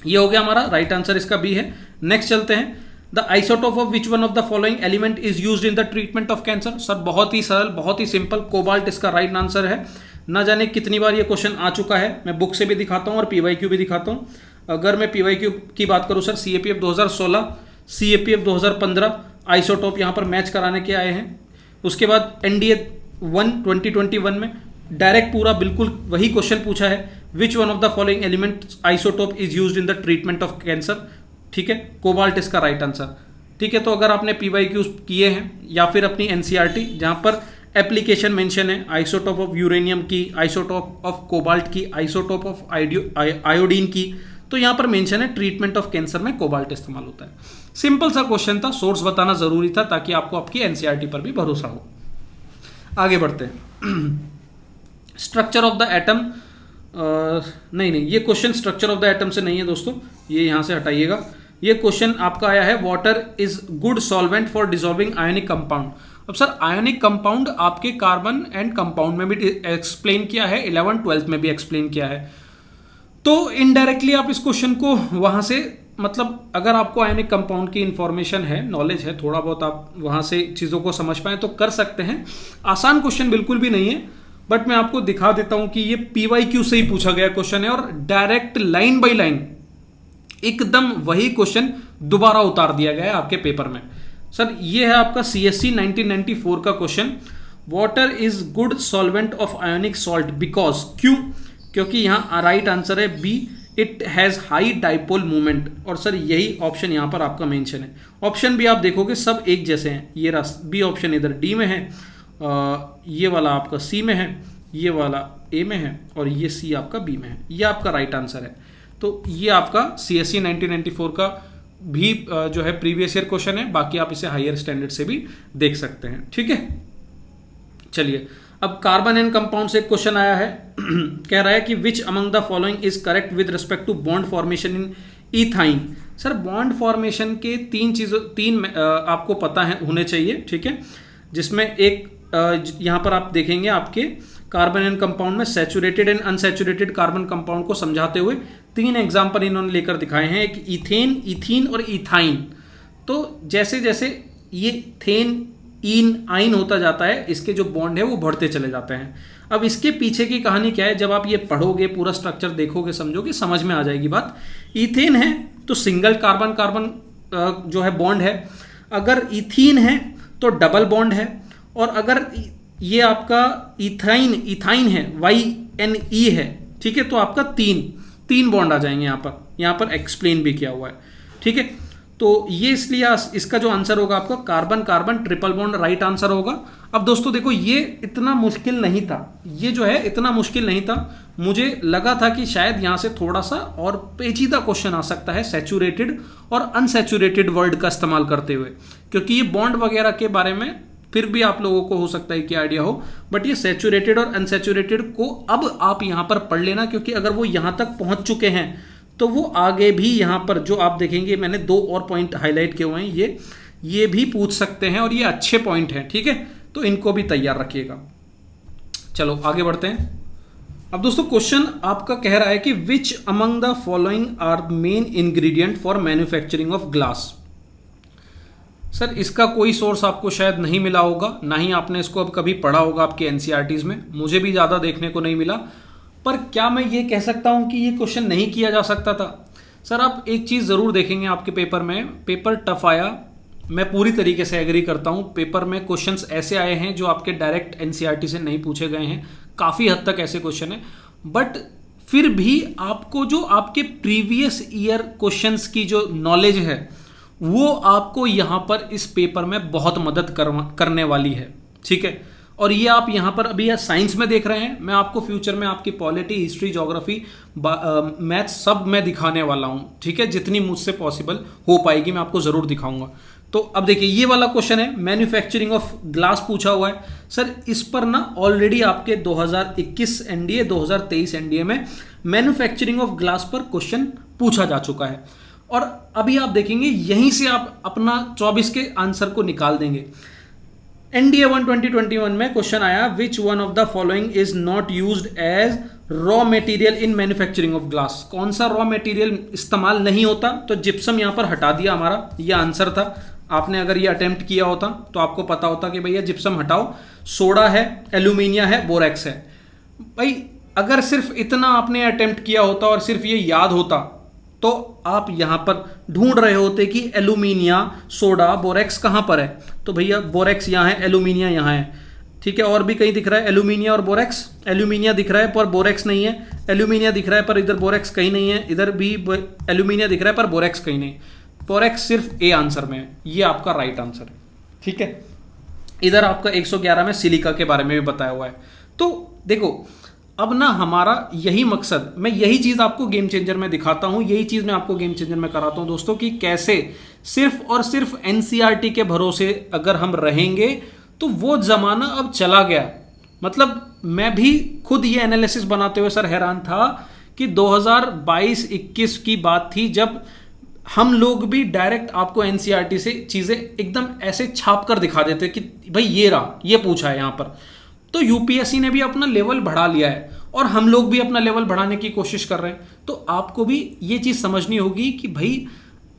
ये हो गया हमारा राइट आंसर, इसका बी है। नेक्स्ट चलते हैं, the isotope of which one of the following element is used in the treatment of cancer. Sir बहुत ही सरल, बहुत ही सिंपल, कोबाल्ट इसका राइट आंसर है। ना जाने कितनी बार ये क्वेश्चन आ चुका है, मैं बुक से भी दिखाता हूँ और पीवाईक्यू भी दिखाता हूँ। अगर मैं पीवाईक्यू की बात करूँ सर, सीएपीएफ 2016, सीएपीएफ 2015 आइसोटोप यहाँ पर मैच कराने के आए हैं। उसके बाद एनडीए 1 2021 में डायरेक्ट पूरा बिल्कुल वही क्वेश्चन पूछा है, which one of the following element isotope is used in the treatment of cancer. ठीक है, कोबाल्ट इसका राइट आंसर। ठीक है, तो अगर आपने पीवाईक्यूज किए हैं या फिर अपनी एनसीईआरटी जहां पर एप्लीकेशन मेंशन है आइसोटोप ऑफ यूरेनियम की, आइसोटोप ऑफ कोबाल्ट की, आइसोटोप ऑफ आयोडीन की, तो यहां पर मेंशन है ट्रीटमेंट ऑफ कैंसर में कोबाल्ट इस्तेमाल होता है। सिंपल सा क्वेश्चन था, सोर्स बताना जरूरी था ताकि आपको आपकी एनसीईआरटी पर भी भरोसा हो। आगे बढ़ते हैं। स्ट्रक्चर ऑफ द एटम, नहीं, ये question structure of the atom से नहीं है दोस्तों, ये यहां से हटाइएगा। ये क्वेश्चन आपका आया है, water is good solvent for dissolving ionic compound. अब सर आयोनिक कंपाउंड आपके कार्बन एंड कंपाउंड में भी एक्सप्लेन किया है, 11th 12th में भी एक्सप्लेन किया है। तो इनडायरेक्टली आप इस क्वेश्चन को वहां से, मतलब अगर आपको आयोनिक कंपाउंड की इंफॉर्मेशन है, नॉलेज है, थोड़ा बहुत आप वहां से चीजों को समझ पाए तो कर सकते हैं। आसान क्वेश्चन बिल्कुल भी नहीं है, बट मैं आपको दिखा देता हूं कि ये पीवाईक्यू से ही पूछा गया क्वेश्चन है और डायरेक्ट लाइन बाय लाइन एकदम वही क्वेश्चन दोबारा उतार दिया गया है आपके पेपर में। सर ये है आपका सीएससी 1994 का question, water is good solvent of ionic salt because, क्यों, क्योंकि यहां राइट आंसर है B, it has high dipole movement. और सर यही ऑप्शन यहां पर आपका मेंशन है। ऑप्शन भी आप देखोगे सब एक जैसे हैं, ये रहा बी ऑप्शन इधर डी में है, ये वाला आपका सी में है, ये वाला ए में है और ये सी आपका बी में है। ये आपका राइट आंसर है। तो ये आपका सीएससी 1994 का भी जो है प्रीवियस ईयर क्वेश्चन है, बाकी आप इसे हायर स्टैंडर्ड से भी देख सकते हैं। ठीक है, चलिए अब कार्बन एंड कंपाउंड से क्वेश्चन आया है। कह रहा है कि which among the following is correct with respect to bond formation in ethyne. Sir bond formation के तीन आपको पता है होने चाहिए। ठीक है, जिसमें एक यहां पर आप देखेंगे आपके कार्बन एंड कंपाउंड में saturated and unsaturated carbon compound को समझाते हुए 3 एग्जाम्पल इन्होंने लेकर दिखाए हैं, एक इथेन, इथीन और इथाइन। तो जैसे जैसे ये थेन इन आइन होता जाता है, इसके जो बॉन्ड है वो बढ़ते चले जाते हैं। अब इसके पीछे की कहानी क्या है, जब आप ये पढ़ोगे, पूरा स्ट्रक्चर देखोगे, समझोगे, समझ में आ जाएगी बात। इथेन है तो सिंगल कार्बन कार्बन जो है बॉन्ड है, अगर इथीन है तो डबल बॉन्ड है, और अगर ये आपका इथाइन है, YNE है, ठीक है, तो आपका तीन बॉन्ड आ जाएंगे यहाँ पर एक्सप्लेन भी किया हुआ है। ठीक है, तो ये इसलिए इसका जो आंसर होगा आपका carbon carbon triple bond right answer होगा। अब दोस्तों देखो, ये इतना मुश्किल नहीं था, ये जो है इतना मुश्किल नहीं था। मुझे लगा था कि शायद यहाँ से थोड़ा सा और पेचीदा क्वेश्चन आ सकता है सैचुरेटेड और अनसैचुरेटेड वर्ड का इस्तेमाल करते हुए, क्योंकि ये बॉन्ड वगैरह के बारे में फिर भी आप लोगों को हो सकता है कि आइडिया हो, बट ये सैचुरेटेड और अनसैचुरेटेड को अब आप यहां पर पढ़ लेना, क्योंकि अगर वो यहां तक पहुंच चुके हैं तो वो आगे भी यहां पर जो आप देखेंगे, मैंने 2 और पॉइंट हाईलाइट किए हुए हैं, ये भी पूछ सकते हैं और ये अच्छे पॉइंट हैं। ठीक है, तो इनको भी तैयार रखिएगा। चलो आगे बढ़ते हैं। अब दोस्तों क्वेश्चन आपका कह रहा है कि which among the following are main ingredient for manufacturing of glass. Sir इसका कोई सोर्स आपको शायद नहीं मिला होगा, ना ही आपने इसको अब कभी पढ़ा होगा आपके एनसीईआरटीज में, मुझे भी ज़्यादा देखने को नहीं मिला। पर क्या मैं ये कह सकता हूँ कि ये क्वेश्चन नहीं किया जा सकता था? सर आप एक चीज़ ज़रूर देखेंगे आपके पेपर में, पेपर टफ आया, मैं पूरी तरीके से एग्री करता हूँ। पेपर में क्वेश्चंस ऐसे आए हैं जो आपके डायरेक्ट एनसीईआरटी से नहीं पूछे गए हैं, काफ़ी हद तक ऐसे क्वेश्चन हैं। बट फिर भी आपको जो आपके प्रीवियस ईयर क्वेश्चंस की जो नॉलेज है वो आपको यहाँ पर इस पेपर में बहुत मदद करने वाली है, ठीक है। और ये आप यहाँ पर अभी साइंस में देख रहे हैं, मैं आपको फ्यूचर में आपकी पॉलिटी, हिस्ट्री, ज्योग्राफी, मैथ्स सब मैं दिखाने वाला हूँ, ठीक है। जितनी मुझसे पॉसिबल हो पाएगी मैं आपको ज़रूर दिखाऊंगा। तो अब देखिए ये वाला क्वेश्चन है, मैन्युफैक्चरिंग ऑफ ग्लास पूछा हुआ है। सर इस पर ना ऑलरेडी आपके 2021 एनडीए 2023 एनडीए में मैन्युफैक्चरिंग ऑफ ग्लास पर क्वेश्चन पूछा जा चुका है। और अभी आप देखेंगे यहीं से आप अपना 24 के आंसर को निकाल देंगे। एनडीए 1 2021 में क्वेश्चन आया, which one of the following is not used as raw material in manufacturing of glass. कौन सा रॉ मटेरियल इस्तेमाल नहीं होता? तो जिप्सम यहां पर हटा दिया, हमारा यह आंसर था। आपने अगर ये अटेम्प्ट किया होता तो आपको पता होता कि भैया जिप्सम हटाओ, सोडा है, एल्यूमिनिया है, बोरेक्स है। भाई अगर सिर्फ इतना आपने अटेम्प्ट किया होता और सिर्फ ये याद होता तो आप यहां पर ढूंढ रहे होते कि एल्यूमिनिया, सोडा, बोरेक्स कहां पर है। तो भैया बोरेक्स यहां है, एल्यूमिनिया यहां है, ठीक है। और भी कहीं दिख रहा है एल्यूमिनिया और बोरेक्स, एल्यूमिनिया दिख रहा है पर बोरेक्स नहीं है, एल्यूमिनिया दिख रहा है पर इधर बोरेक्स कहीं नहीं है, इधर भी एल्यूमिनिया दिख रहा है पर बोरेक्स कहीं नहीं। बोरेक्स सिर्फ ए आंसर में है, ये आपका राइट आंसर है, ठीक है। इधर आपका 111 में सिलिका के बारे में भी बताया हुआ है। तो देखो अब ना हमारा यही मकसद, मैं यही चीज़ आपको गेम चेंजर में दिखाता हूँ, यही चीज़ मैं आपको गेम चेंजर में कराता हूँ दोस्तों, कि कैसे सिर्फ और सिर्फ एनसीईआरटी के भरोसे अगर हम रहेंगे तो वो ज़माना अब चला गया। मतलब मैं भी खुद ये एनालिसिस बनाते हुए सर हैरान था कि 2022-21 की बात थी जब हम लोग भी डायरेक्ट आपको एनसीईआरटी से चीज़ें एकदम ऐसे छाप कर दिखा देते कि भाई ये रहा, ये पूछा है यहाँ पर। तो यूपीएससी ने भी अपना लेवल बढ़ा लिया है और हम लोग भी अपना लेवल बढ़ाने की कोशिश कर रहे हैं। तो आपको भी ये चीज़ समझनी होगी कि भाई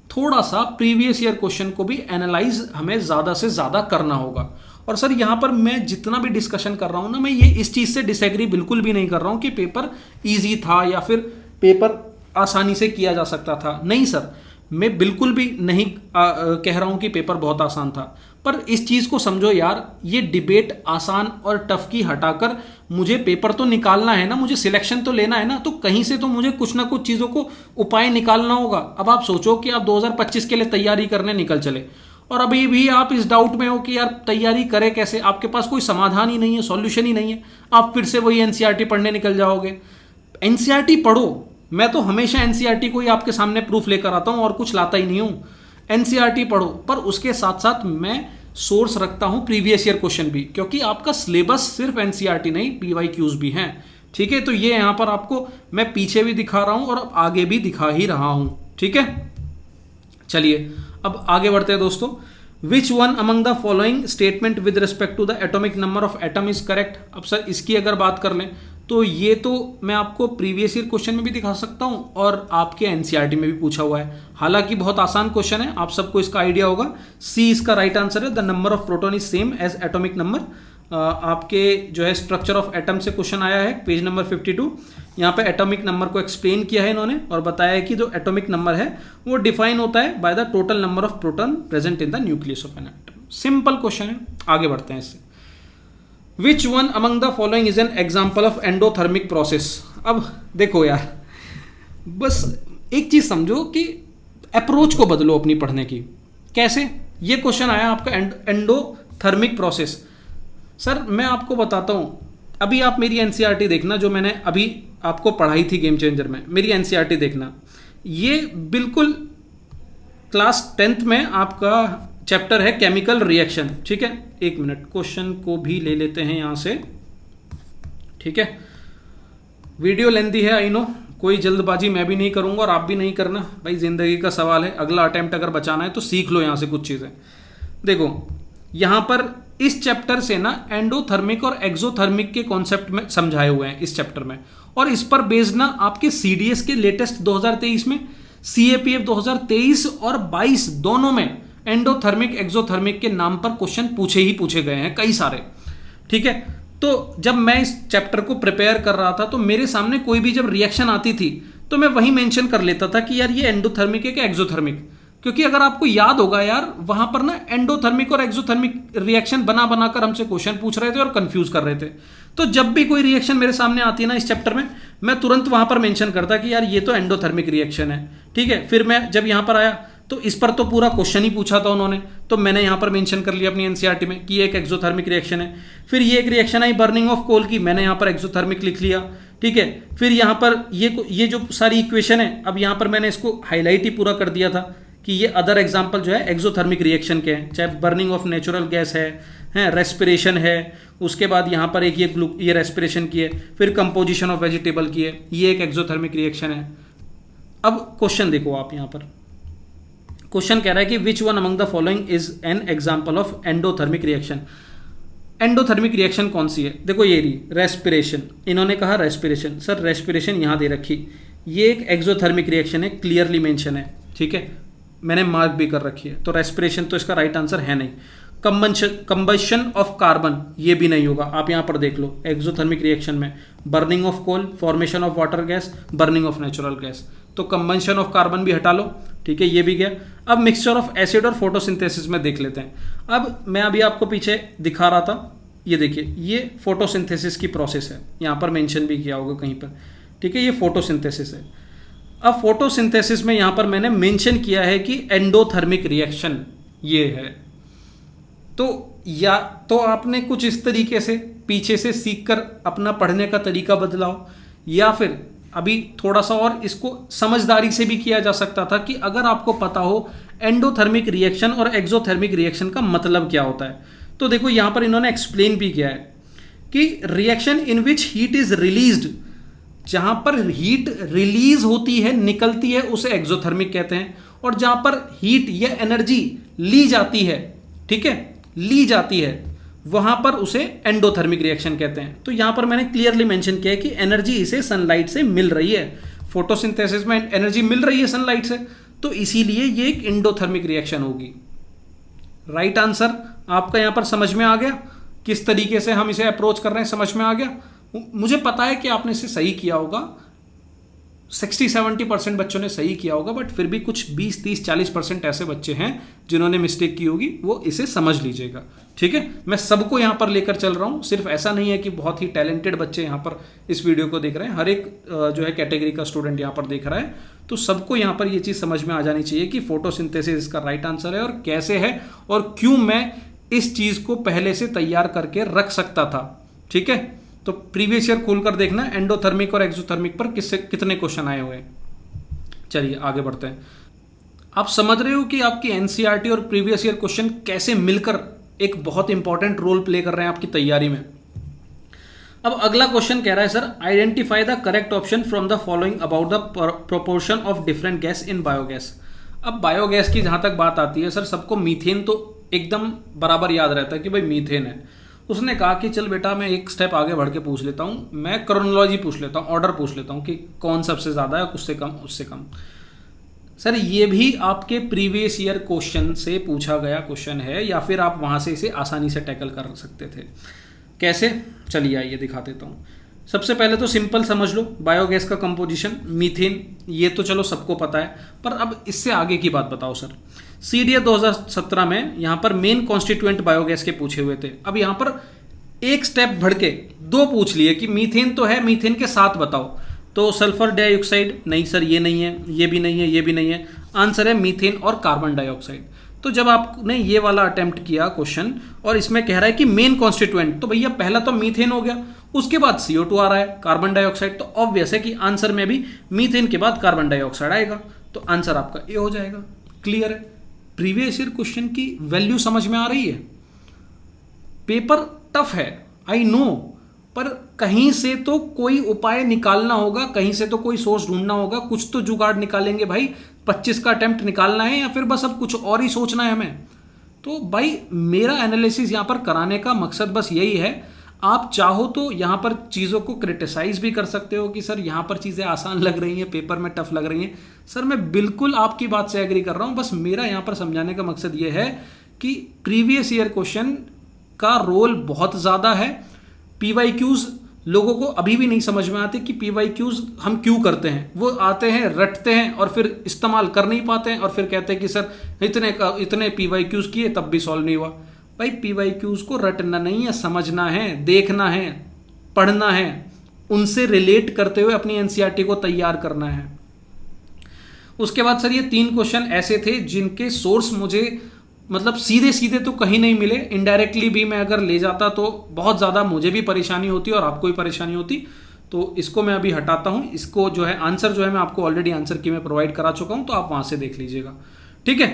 थोड़ा सा प्रीवियस ईयर क्वेश्चन को भी एनालाइज हमें ज़्यादा से ज़्यादा करना होगा। और सर यहाँ पर मैं जितना भी डिस्कशन कर रहा हूँ ना, मैं ये इस चीज़ से डिसएग्री बिल्कुल भी नहीं कर रहा हूँ कि पेपर ईजी था या फिर पेपर आसानी से किया जा सकता था। नहीं सर, मैं बिल्कुल भी नहीं कह रहा हूँ कि पेपर बहुत आसान था। पर इस चीज़ को समझो यार, ये डिबेट आसान और टफ की हटाकर मुझे पेपर तो निकालना है ना, मुझे सिलेक्शन तो लेना है ना, तो कहीं से तो मुझे कुछ ना कुछ चीज़ों को उपाय निकालना होगा। अब आप सोचो कि आप 2025 के लिए तैयारी करने निकल चले और अभी भी आप इस डाउट में हो कि यार तैयारी करें कैसे, आपके पास कोई समाधान ही नहीं है, सॉल्यूशन ही नहीं है, आप फिर से वही एनसीईआरटी पढ़ने निकल जाओगे। एनसीईआरटी पढ़ो, मैं तो हमेशा एनसीईआरटी को ही आपके सामने प्रूफ लेकर आता हूँ और कुछ लाता ही नहीं हूँ। एनसीईआरटी पढ़ो, पर उसके साथ साथ मैं सोर्स रखता हूँ प्रीवियस ईयर क्वेश्चन भी, क्योंकि आपका सिलेबस सिर्फ एनसीईआरटी नहीं, पीवाईक्यूज भी हैं, ठीक है। तो ये यहाँ पर आपको मैं पीछे भी दिखा रहा हूँ और आगे भी दिखा ही रहा हूँ, ठीक है। चलिए अब आगे बढ़ते हैं दोस्तों। Which one among the following statement with respect to the atomic number of atom is correct. अब सर इसकी अगर बात कर लें तो ये तो मैं आपको प्रीवियस ईयर क्वेश्चन में भी दिखा सकता हूँ और आपके एनसीईआरटी में भी पूछा हुआ है। हालांकि बहुत आसान क्वेश्चन है, आप सबको इसका आइडिया होगा। सी इसका राइट आंसर है। The number of proton is same as atomic number. आपके जो है स्ट्रक्चर ऑफ एटम से क्वेश्चन आया है, पेज नंबर 52। यहाँ पे एटॉमिक नंबर को एक्सप्लेन किया है इन्होंने और बताया है कि जो एटॉमिक नंबर है वो डिफाइन होता है by the total number of proton present in the nucleus of an atom. Simple question है, आगे बढ़ते हैं इससे। विच one among the following is an example of endothermic process. अब देखो यार, बस एक चीज समझो कि अप्रोच को बदलो अपनी पढ़ने की। कैसे? ये क्वेश्चन आया आपका एंडोथर्मिक प्रोसेस। सर मैं आपको बताता हूं, अभी आप मेरी एनसीईआरटी देखना, जो मैंने अभी आपको पढ़ाई थी गेम चेंजर में, मेरी एनसीईआरटी देखना। ये बिल्कुल क्लास 10th में आपका चैप्टर है केमिकल रिएक्शन, ठीक है। एक मिनट, क्वेश्चन को भी ले लेते हैं यहां से, ठीक है। वीडियो लेंथी है, आई नो, कोई जल्दबाजी मैं भी नहीं करूंगा और आप भी नहीं करना भाई, जिंदगी का सवाल है। अगला अटेम्प्ट अगर बचाना है तो सीख लो यहां से कुछ चीजें। देखो यहां पर इस चैप्टर से ना एंडोथर्मिक और एक्सोथर्मिक के कॉन्सेप्ट में समझाए हुए हैं इस चैप्टर में, और इस पर बेस्ड ना आपके सीडीएस के लेटेस्ट 2023 में, सीएपीएफ 2023 और 22 दोनों में एंडोथर्मिक एक्सोथर्मिक के नाम पर क्वेश्चन पूछे ही पूछे गए हैं कई सारे। ठीक है, तो जब मैं इस चैप्टर को प्रिपेयर कर रहा था तो मेरे सामने कोई भी जब रिएक्शन आती थी तो मैं वही मेंशन कर लेता था कि यार ये एंडोथर्मिक है कि एक्सोथर्मिक, क्योंकि अगर आपको याद होगा यार वहां पर ना एंडोथर्मिक और एक्सोथर्मिक रिएक्शन बना बनाकर हमसे क्वेश्चन पूछ रहे थे और कंफ्यूज कर रहे थे। तो जब भी कोई रिएक्शन मेरे सामने आती है ना इस चैप्टर में, मैं तुरंत वहां पर मेंशन करता कि यार ये तो एंडोथर्मिक रिएक्शन है। ठीक है, फिर मैं जब यहां पर आया तो इस पर तो पूरा क्वेश्चन ही पूछा था उन्होंने, तो मैंने यहां पर मेंशन कर लिया अपनी एनसीईआरटी में कि ये एक एक्सोथर्मिक रिएक्शन है। फिर ये एक रिएक्शन आई बर्निंग ऑफ कोल की, मैंने यहां पर एक्सोथर्मिक लिख लिया। ठीक है, फिर यहां पर ये जो सारी इक्वेशन है, अब यहां पर मैंने इसको हाईलाइट ही पूरा कर दिया था कि ये अदर एग्जाम्पल जो है एक्सोथर्मिक रिएक्शन के हैं, चाहे बर्निंग ऑफ नेचुरल गैस है रेस्पिरेशन है, उसके बाद यहाँ पर एक ये रेस्पिरेशन की है, फिर कंपोजिशन ऑफ वेजिटेबल की है, ये एक एक्सोथर्मिक रिएक्शन है। अब क्वेश्चन देखो आप, यहाँ पर क्वेश्चन कह रहा है कि which one among the following is an example of endothermic reaction. Endothermic reaction कौन सी है? देखो ये रही रेस्पिरेशन, इन्होंने कहा रेस्पिरेशन, सर रेस्पिरेशन यहाँ दे रखी, ये एक एक्सोथर्मिक रिएक्शन है, क्लियरली मेंशन है। ठीक है, मैंने मार्क भी कर रखी है, तो रेस्पिरेशन तो इसका राइट आंसर है नहीं। कंबशन ऑफ कार्बन, ये भी नहीं होगा, आप यहाँ पर देख लो एक्सोथर्मिक रिएक्शन में burning of coal, formation of water gas, burning of natural gas, तो कंबशन ऑफ कार्बन भी हटा लो। ठीक है, ये भी गया। अब मिक्सचर ऑफ एसिड और फोटोसिंथेसिस में देख लेते हैं। अब मैं अभी आपको पीछे दिखा रहा था, ये देखिए ये फोटोसिंथेसिस की प्रोसेस है, यहाँ पर मेंशन भी किया होगा कहीं पर। ठीक है, ये फोटोसिंथेसिस है। अब फोटोसिंथेसिस में यहाँ पर मैंने मेंशन किया है कि एंडोथर्मिक रिएक्शन ये है, तो या तो आपने कुछ इस तरीके से पीछे से सीखकर अपना पढ़ने का तरीका बदलाओ, या फिर अभी थोड़ा सा और इसको समझदारी से भी किया जा सकता था कि अगर आपको पता हो एंडोथर्मिक रिएक्शन और एक्सोथर्मिक रिएक्शन का मतलब क्या होता है। तो देखो यहाँ पर इन्होंने एक्सप्लेन भी किया है कि reaction in which heat is released, जहां पर हीट रिलीज होती है, निकलती है, उसे एक्सोथर्मिक कहते हैं, और जहां पर हीट या एनर्जी ली जाती है, ठीक है, ली जाती है, वहां पर उसे एंडोथर्मिक रिएक्शन कहते हैं। तो यहां पर मैंने क्लियरली मेंशन किया है कि एनर्जी इसे सनलाइट से मिल रही है, फोटोसिंथेसिस में एनर्जी मिल रही है सनलाइट से, तो इसीलिए ये एक एंडोथर्मिक रिएक्शन होगी। राइट आंसर आपका यहां पर समझ में आ गया, किस तरीके से हम इसे अप्रोच कर रहे हैं, समझ में आ गया। मुझे पता है कि आपने इसे सही किया होगा, 60-70% बच्चों ने सही किया होगा, बट फिर भी कुछ 20-30-40% ऐसे बच्चे हैं जिन्होंने मिस्टेक की होगी, वो इसे समझ लीजिएगा। ठीक है, मैं सबको यहाँ पर लेकर चल रहा हूँ, सिर्फ ऐसा नहीं है कि बहुत ही टैलेंटेड बच्चे यहाँ पर इस वीडियो को देख रहे हैं, हर एक जो है कैटेगरी का स्टूडेंट यहाँ पर देख रहा है, तो सबको यहाँ पर ये चीज़ समझ में आ जानी चाहिए कि फोटोसिंथेसिस इसका राइट आंसर है और कैसे है और क्यों मैं इस चीज़ को पहले से तैयार करके रख सकता था। ठीक है, तो प्रीवियस ईयर खोलकर देखना एंडोथर्मिक और एक्सोथर्मिक पर किससे कितने क्वेश्चन आए हुए हैं। चलिए आगे बढ़ते हैं। आप समझ रहे हो कि आपकी एनसीईआरटी और प्रीवियस ईयर क्वेश्चन कैसे मिलकर एक बहुत इंपॉर्टेंट रोल प्ले कर रहे हैं आपकी तैयारी में। अब अगला क्वेश्चन कह रहा है sir identify the correct option from the following about the proportion of different gas in biogas. अब बायोगैस की जहां तक बात आती है सर, सबको मीथेन तो एकदम बराबर याद रहता है कि भाई मीथेन है। उसने कहा कि चल बेटा मैं एक स्टेप आगे बढ़ के पूछ लेता हूँ, मैं क्रोनोलॉजी पूछ लेता हूँ, ऑर्डर पूछ लेता हूँ कि कौन सबसे ज़्यादा है, उससे कम उससे कम। सर ये भी आपके प्रीवियस ईयर क्वेश्चन से पूछा गया क्वेश्चन है, या फिर आप वहाँ से इसे आसानी से टैकल कर सकते थे। कैसे? चलिए आइए दिखा देता हूँ। सबसे पहले तो सिंपल समझ लो, बायोगैस का कंपोजिशन मीथेन, ये तो चलो सबको पता है, पर अब इससे आगे की बात बताओ सर। सीडीए 2017 में यहाँ पर मेन कॉन्स्टिट्यूएंट बायोगैस के पूछे हुए थे। अब यहाँ पर एक स्टेप बढ़ के दो पूछ लिए कि मीथेन तो है, मीथेन के साथ बताओ। तो सल्फर डाइऑक्साइड नहीं सर, ये नहीं है, ये भी नहीं है, ये भी नहीं है। आंसर है मीथेन और कार्बन डाइऑक्साइड। तो जब आपने ये वाला अटेम्प्ट किया क्वेश्चन और इसमें कह रहा है कि मेन कॉन्स्टिट्यूएंट, तो भैया पहला तो मीथेन हो गया, उसके बाद CO2 आ रहा है, कार्बन डाइऑक्साइड, तो ऑब्वियस है कि आंसर में भी मीथेन के बाद कार्बन डाइऑक्साइड आएगा, तो आंसर आपका ए हो जाएगा। क्लियर है? प्रीवियस ईयर क्वेश्चन की वैल्यू समझ में आ रही है? पेपर टफ है, आई नो, पर कहीं से तो कोई उपाय निकालना होगा, कहीं से तो कोई सोर्स ढूंढना होगा, कुछ तो जुगाड़ निकालेंगे भाई। 25 का अटेम्प्ट निकालना है या फिर बस अब कुछ और ही सोचना है हमें? तो भाई मेरा एनालिसिस यहाँ पर कराने का मकसद बस यही है। आप चाहो तो यहाँ पर चीज़ों को क्रिटिसाइज भी कर सकते हो कि सर यहाँ पर चीज़ें आसान लग रही हैं, पेपर में टफ लग रही हैं। सर मैं बिल्कुल आपकी बात से एग्री कर रहा हूँ, बस मेरा यहाँ पर समझाने का मकसद ये है कि प्रीवियस ईयर क्वेश्चन का रोल बहुत ज़्यादा है। पीवाईक्यूज लोगों को अभी भी नहीं समझ में आते कि पीवाईक्यूज हम क्यों करते हैं। वो आते हैं, रटते हैं और फिर इस्तेमाल कर नहीं पाते हैं और फिर कहते हैं कि सर इतने पीवाईक्यूज किए तब भी सॉल्व नहीं हुआ। भाई पीवाईक्यूज को रटना नहीं है, समझना है, देखना है, पढ़ना है, उनसे रिलेट करते हुए अपनी एनसीईआरटी को तैयार करना है। उसके बाद सर ये 3 क्वेश्चन ऐसे थे जिनके सोर्स मुझे मतलब सीधे सीधे तो कहीं नहीं मिले, इनडायरेक्टली भी मैं अगर ले जाता तो बहुत ज़्यादा मुझे भी परेशानी होती और आपको भी परेशानी होती। तो इसको मैं अभी हटाता हूँ। इसको जो है आंसर जो है मैं आपको ऑलरेडी आंसर की मैं प्रोवाइड करा चुका हूँ, तो आप वहाँ से देख लीजिएगा, ठीक है।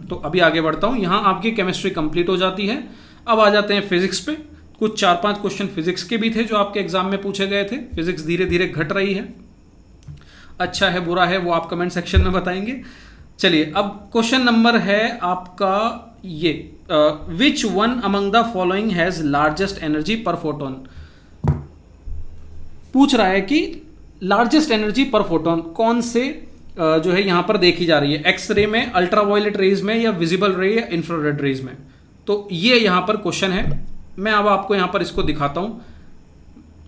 तो अभी आगे बढ़ता हूँ। यहाँ आपकी केमिस्ट्री कंप्लीट हो जाती है। अब आ जाते हैं फिजिक्स पे। कुछ 4-5 क्वेश्चन फिजिक्स के भी थे जो आपके एग्जाम में पूछे गए थे। फिजिक्स धीरे धीरे घट रही है, अच्छा है बुरा है वो आप कमेंट सेक्शन में बताएंगे। चलिए अब क्वेश्चन नंबर है आपका ये, विच one among the following has largest energy per photon. पूछ रहा है कि लार्जेस्ट एनर्जी पर फोटोन कौन से जो है यहां पर देखी जा रही है, एक्सरे में, अल्ट्रावायलेट रेज में, या विजिबल रे या इंफ्रारेड रेज में। तो ये यहां पर क्वेश्चन है। मैं अब आपको यहां पर इसको दिखाता हूं।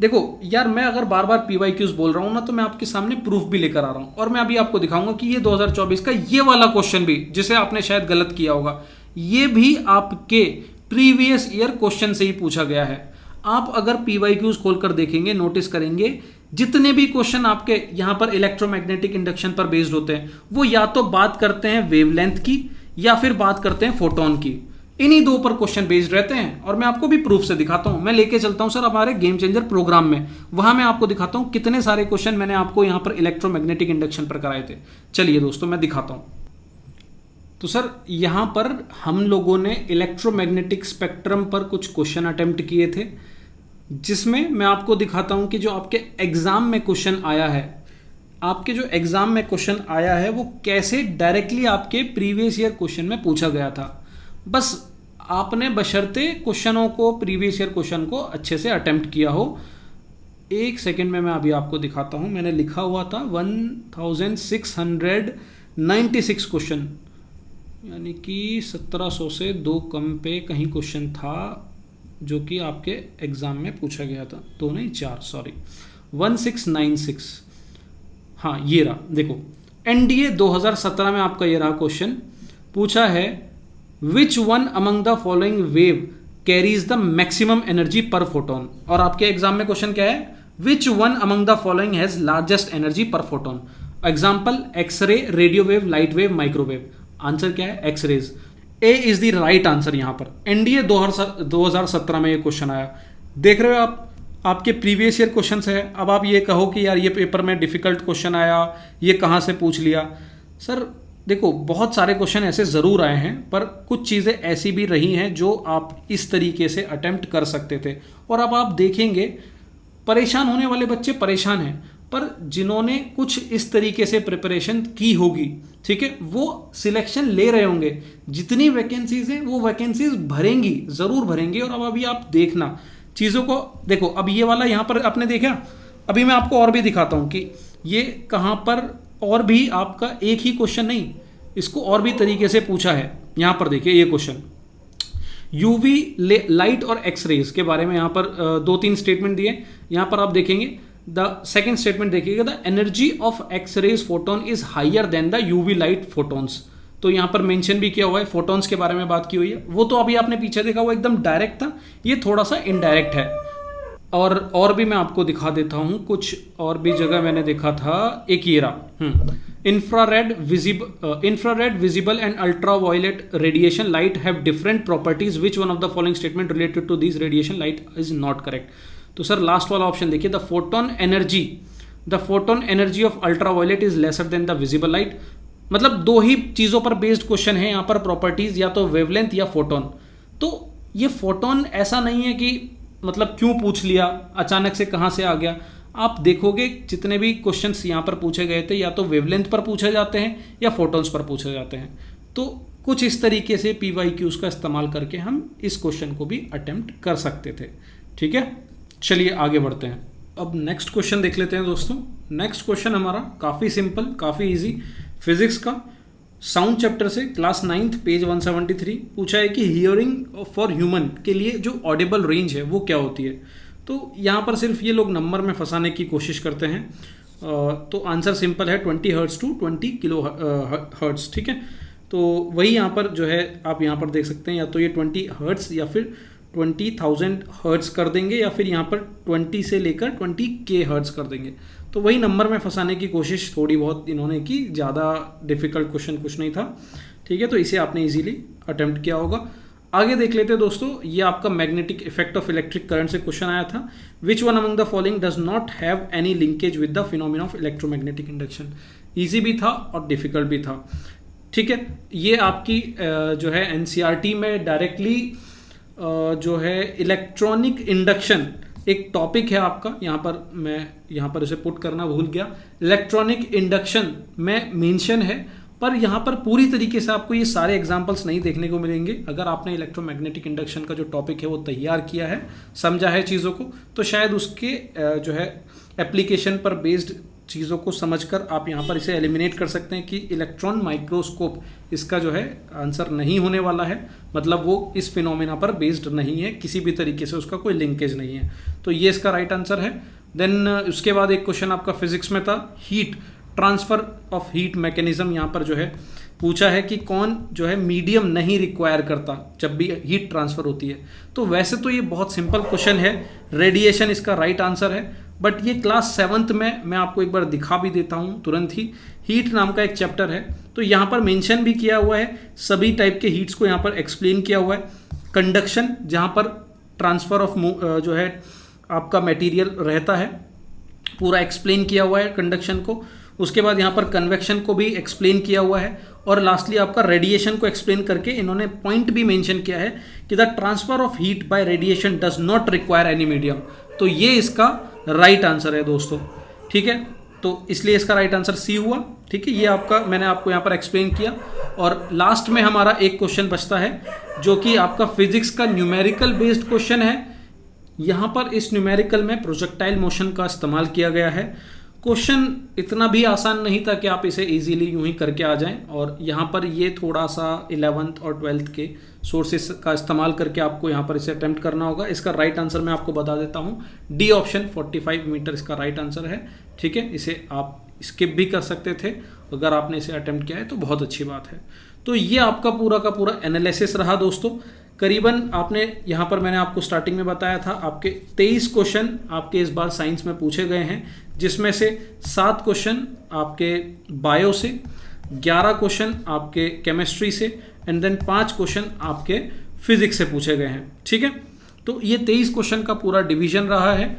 देखो यार, मैं अगर बार बार पीवाईक्यूज बोल रहा हूं ना तो मैं आपके सामने प्रूफ भी लेकर आ रहा हूं, और मैं अभी आपको दिखाऊंगा कि ये 2024 का ये वाला क्वेश्चन भी, जिसे आपने शायद गलत किया होगा, ये भी आपके प्रीवियस ईयर क्वेश्चन से ही पूछा गया है। आप अगर पीवाईक्यूज खोलकर देखेंगे, नोटिस करेंगे, जितने भी क्वेश्चन आपके यहां पर इलेक्ट्रोमैग्नेटिक इंडक्शन पर बेस्ड होते हैं, वो या तो बात करते हैं वेवलेंथ की या फिर बात करते हैं फोटोन की। इन्हीं 2 पर क्वेश्चन बेस्ड रहते हैं, और मैं आपको भी प्रूफ से दिखाता हूं। मैं लेके चलता हूं सर हमारे गेम चेंजर प्रोग्राम में, वहां मैं आपको दिखाता हूं कितने सारे क्वेश्चन मैंने आपको यहां पर इलेक्ट्रोमैग्नेटिक इंडक्शन पर कराए थे। चलिए दोस्तों मैं दिखाता हूं। तो सर यहां पर हम लोगों ने इलेक्ट्रोमैग्नेटिक स्पेक्ट्रम पर कुछ क्वेश्चन अटेम्प्ट किए थे, जिसमें मैं आपको दिखाता हूं कि जो आपके एग्जाम में क्वेश्चन आया है, आपके जो एग्जाम में क्वेश्चन आया है वो कैसे डायरेक्टली आपके प्रीवियस ईयर क्वेश्चन में पूछा गया था। बस आपने बशर्ते क्वेश्चनों को, प्रीवियस ईयर क्वेश्चन को अच्छे से अटेम्प्ट किया हो। एक सेकंड में मैं अभी आपको दिखाता हूं। मैंने लिखा हुआ था 1696 क्वेश्चन, यानी कि 1700 से 2 कम पे कहीं क्वेश्चन था जो कि आपके एग्जाम में पूछा गया था। 2 नहीं 4, सॉरी 1696। हाँ ये रहा, देखो एनडीए 2017 में आपका ये रहा क्वेश्चन। पूछा है which one among the following wave carries the maximum energy per photon. और आपके एग्जाम में क्वेश्चन क्या है, which one among the following has largest energy per photon. Example x-ray, radio wave, light wave, microwave. Answer क्या है, x-rays. A is the right answer. यहां पर एनडीए 2017 में ये क्वेश्चन आया। देख रहे हो आप, आपके प्रीवियस ईयर क्वेश्चन है। अब आप ये कहो कि यार ये पेपर में डिफिकल्ट क्वेश्चन आया, ये कहाँ से पूछ लिया। सर देखो बहुत सारे क्वेश्चन ऐसे ज़रूर आए हैं, पर कुछ चीज़ें ऐसी भी रही हैं जो आप इस तरीके से अटेम्प्ट कर सकते थे। और अब आप देखेंगे परेशान होने वाले बच्चे परेशान हैं, पर जिन्होंने कुछ इस तरीके से प्रिपरेशन की होगी, ठीक है, वो सिलेक्शन ले रहे होंगे। जितनी वैकेंसीज हैं वो वैकेंसीज भरेंगी, ज़रूर भरेंगी। और अब अभी आप देखना चीज़ों को, देखो अब ये वाला यहाँ पर आपने देखा। अभी मैं आपको और भी दिखाता हूँ कि ये कहाँ पर और भी आपका एक ही क्वेश्चन नहीं, इसको और भी तरीके से पूछा है। यहां पर देखिए ये क्वेश्चन यूवी लाइट और एक्सरेज के बारे में यहां पर 2-3 स्टेटमेंट दिए। यहां पर आप देखेंगे द सेकंड स्टेटमेंट देखिएगा, the energy of X-rays photon is higher than the UV light photons. तो यहां पर मेंशन भी किया हुआ है, फोटोन्स के बारे में बात की हुई है। वो तो अभी आपने पीछे देखा वो एकदम डायरेक्ट था, ये थोड़ा सा इनडायरेक्ट है। और भी मैं आपको दिखा देता हूं, कुछ और भी जगह मैंने देखा था। एक ये रहा, infrared visible and ultraviolet radiation light have different properties, which one of the following statement related to this radiation light is not correct. तो सर लास्ट वाला ऑप्शन देखिए, the photon energy of ultraviolet is lesser than the visible light. मतलब 2 ही चीजों पर बेस्ड क्वेश्चन है यहाँ पर, प्रॉपर्टीज, या तो वेवलेंथ या फोटोन। तो ये फोटोन ऐसा नहीं है कि मतलब क्यों पूछ लिया, अचानक से कहाँ से आ गया। आप देखोगे जितने भी क्वेश्चंस यहाँ पर पूछे गए थे या तो वेवलेंथ पर पूछे जाते हैं या फोटोन्स पर पूछे जाते हैं। तो कुछ इस तरीके से PYQs का इस्तेमाल करके हम इस क्वेश्चन को भी अटेम्प्ट कर सकते थे। ठीक है, चलिए आगे बढ़ते हैं। अब नेक्स्ट क्वेश्चन देख लेते हैं दोस्तों। नेक्स्ट क्वेश्चन हमारा काफ़ी सिंपल, काफ़ी इजी, फिजिक्स का साउंड चैप्टर से, क्लास 9th पेज 173। पूछा है कि हियरिंग फॉर ह्यूमन के लिए जो ऑडिबल रेंज है वो क्या होती है। तो यहाँ पर सिर्फ ये लोग नंबर में फंसाने की कोशिश करते हैं। तो आंसर सिंपल है 20 हर्ट्स टू 20 किलो हर्ट्स। ठीक है, तो वही यहाँ पर जो है आप यहाँ पर देख सकते हैं, या तो ये 20 हर्ट्स या फिर 20,000 हर्ट्स कर देंगे, या फिर यहाँ पर 20 से लेकर 20K हर्ट्स कर देंगे। तो वही नंबर में फंसाने की कोशिश थोड़ी बहुत इन्होंने की, ज़्यादा डिफिकल्ट क्वेश्चन कुछ नहीं था। ठीक है, तो इसे आपने इजीली अटेम्प्ट किया होगा। आगे देख लेते हैं दोस्तों, ये आपका magnetic effect of electric current से क्वेश्चन आया था। विच one among the following does not have any linkage with the phenomena of electromagnetic induction. Easy भी था और डिफिकल्ट भी था। ठीक है, ये आपकी जो है NCERT में डायरेक्टली जो है इलेक्ट्रॉनिक इंडक्शन एक टॉपिक है आपका। यहाँ पर इसे पुट करना भूल गया। इलेक्ट्रॉनिक इंडक्शन में मेंशन है, पर यहाँ पर पूरी तरीके से आपको ये सारे एग्जांपल्स नहीं देखने को मिलेंगे। अगर आपने इलेक्ट्रोमैग्नेटिक इंडक्शन का जो टॉपिक है वो तैयार किया है, समझा है चीज़ों को, तो शायद उसके जो है एप्लीकेशन पर बेस्ड चीज़ों को समझकर आप यहाँ पर इसे एलिमिनेट कर सकते हैं कि इलेक्ट्रॉन माइक्रोस्कोप इसका जो है आंसर नहीं होने वाला है। मतलब वो इस फिनोमेना पर बेस्ड नहीं है, किसी भी तरीके से उसका कोई लिंकेज नहीं है। तो ये इसका राइट आंसर है। देन उसके बाद एक क्वेश्चन आपका फिजिक्स में था, heat transfer of heat mechanism. यहाँ पर जो है पूछा है कि कौन जो है मीडियम नहीं रिक्वायर करता जब भी हीट ट्रांसफर होती है। तो वैसे तो ये बहुत सिंपल क्वेश्चन है, रेडिएशन इसका राइट आंसर है। बट ये क्लास 7th में मैं आपको एक बार दिखा भी देता हूँ तुरंत ही। हीट नाम का एक चैप्टर है, तो यहाँ पर मेंशन भी किया हुआ है, सभी टाइप के हीट्स को यहाँ पर एक्सप्लेन किया हुआ है। कंडक्शन, जहाँ पर ट्रांसफर ऑफ जो है आपका मटेरियल रहता है, पूरा एक्सप्लेन किया हुआ है कंडक्शन को। उसके बाद यहाँ पर कन्वेक्शन को भी एक्सप्लेन किया हुआ है, और लास्टली आपका रेडिएशन को एक्सप्लेन करके इन्होंने पॉइंट भी मेंशन किया है कि the transfer of heat bye radiation does not require any medium. तो ये इसका राइट आंसर है दोस्तों। ठीक है, तो इसलिए इसका राइट आंसर सी हुआ। ठीक है, ये आपका मैंने आपको यहाँ पर एक्सप्लेन किया। और लास्ट में हमारा एक क्वेश्चन बचता है जो कि आपका फिजिक्स का न्यूमेरिकल बेस्ड क्वेश्चन है। यहाँ पर इस न्यूमेरिकल में प्रोजेक्टाइल मोशन का इस्तेमाल किया गया है। क्वेश्चन इतना भी आसान नहीं था कि आप इसे इजीली यूं ही करके आ जाएं, और यहाँ पर ये थोड़ा सा 11th और 12th के सोर्सेस का इस्तेमाल करके आपको यहाँ पर इसे अटेम्प्ट करना होगा। इसका राइट आंसर मैं आपको बता देता हूँ, डी ऑप्शन 45 मीटर इसका राइट आंसर है। ठीक है, इसे आप स्किप भी कर सकते थे, अगर आपने इसे अटेम्प्ट किया है तो बहुत अच्छी बात है। तो ये आपका पूरा का पूरा एनालिसिस रहा दोस्तों। करीबन आपने यहाँ पर मैंने आपको स्टार्टिंग में बताया था, आपके 23 क्वेश्चन आपके इस बार साइंस में पूछे गए हैं, जिसमें से 7 क्वेश्चन आपके बायो से, 11 क्वेश्चन आपके केमिस्ट्री से, एंड देन 5 क्वेश्चन आपके फिजिक्स से पूछे गए हैं। ठीक है, तो ये 23 क्वेश्चन का पूरा डिवीजन रहा है।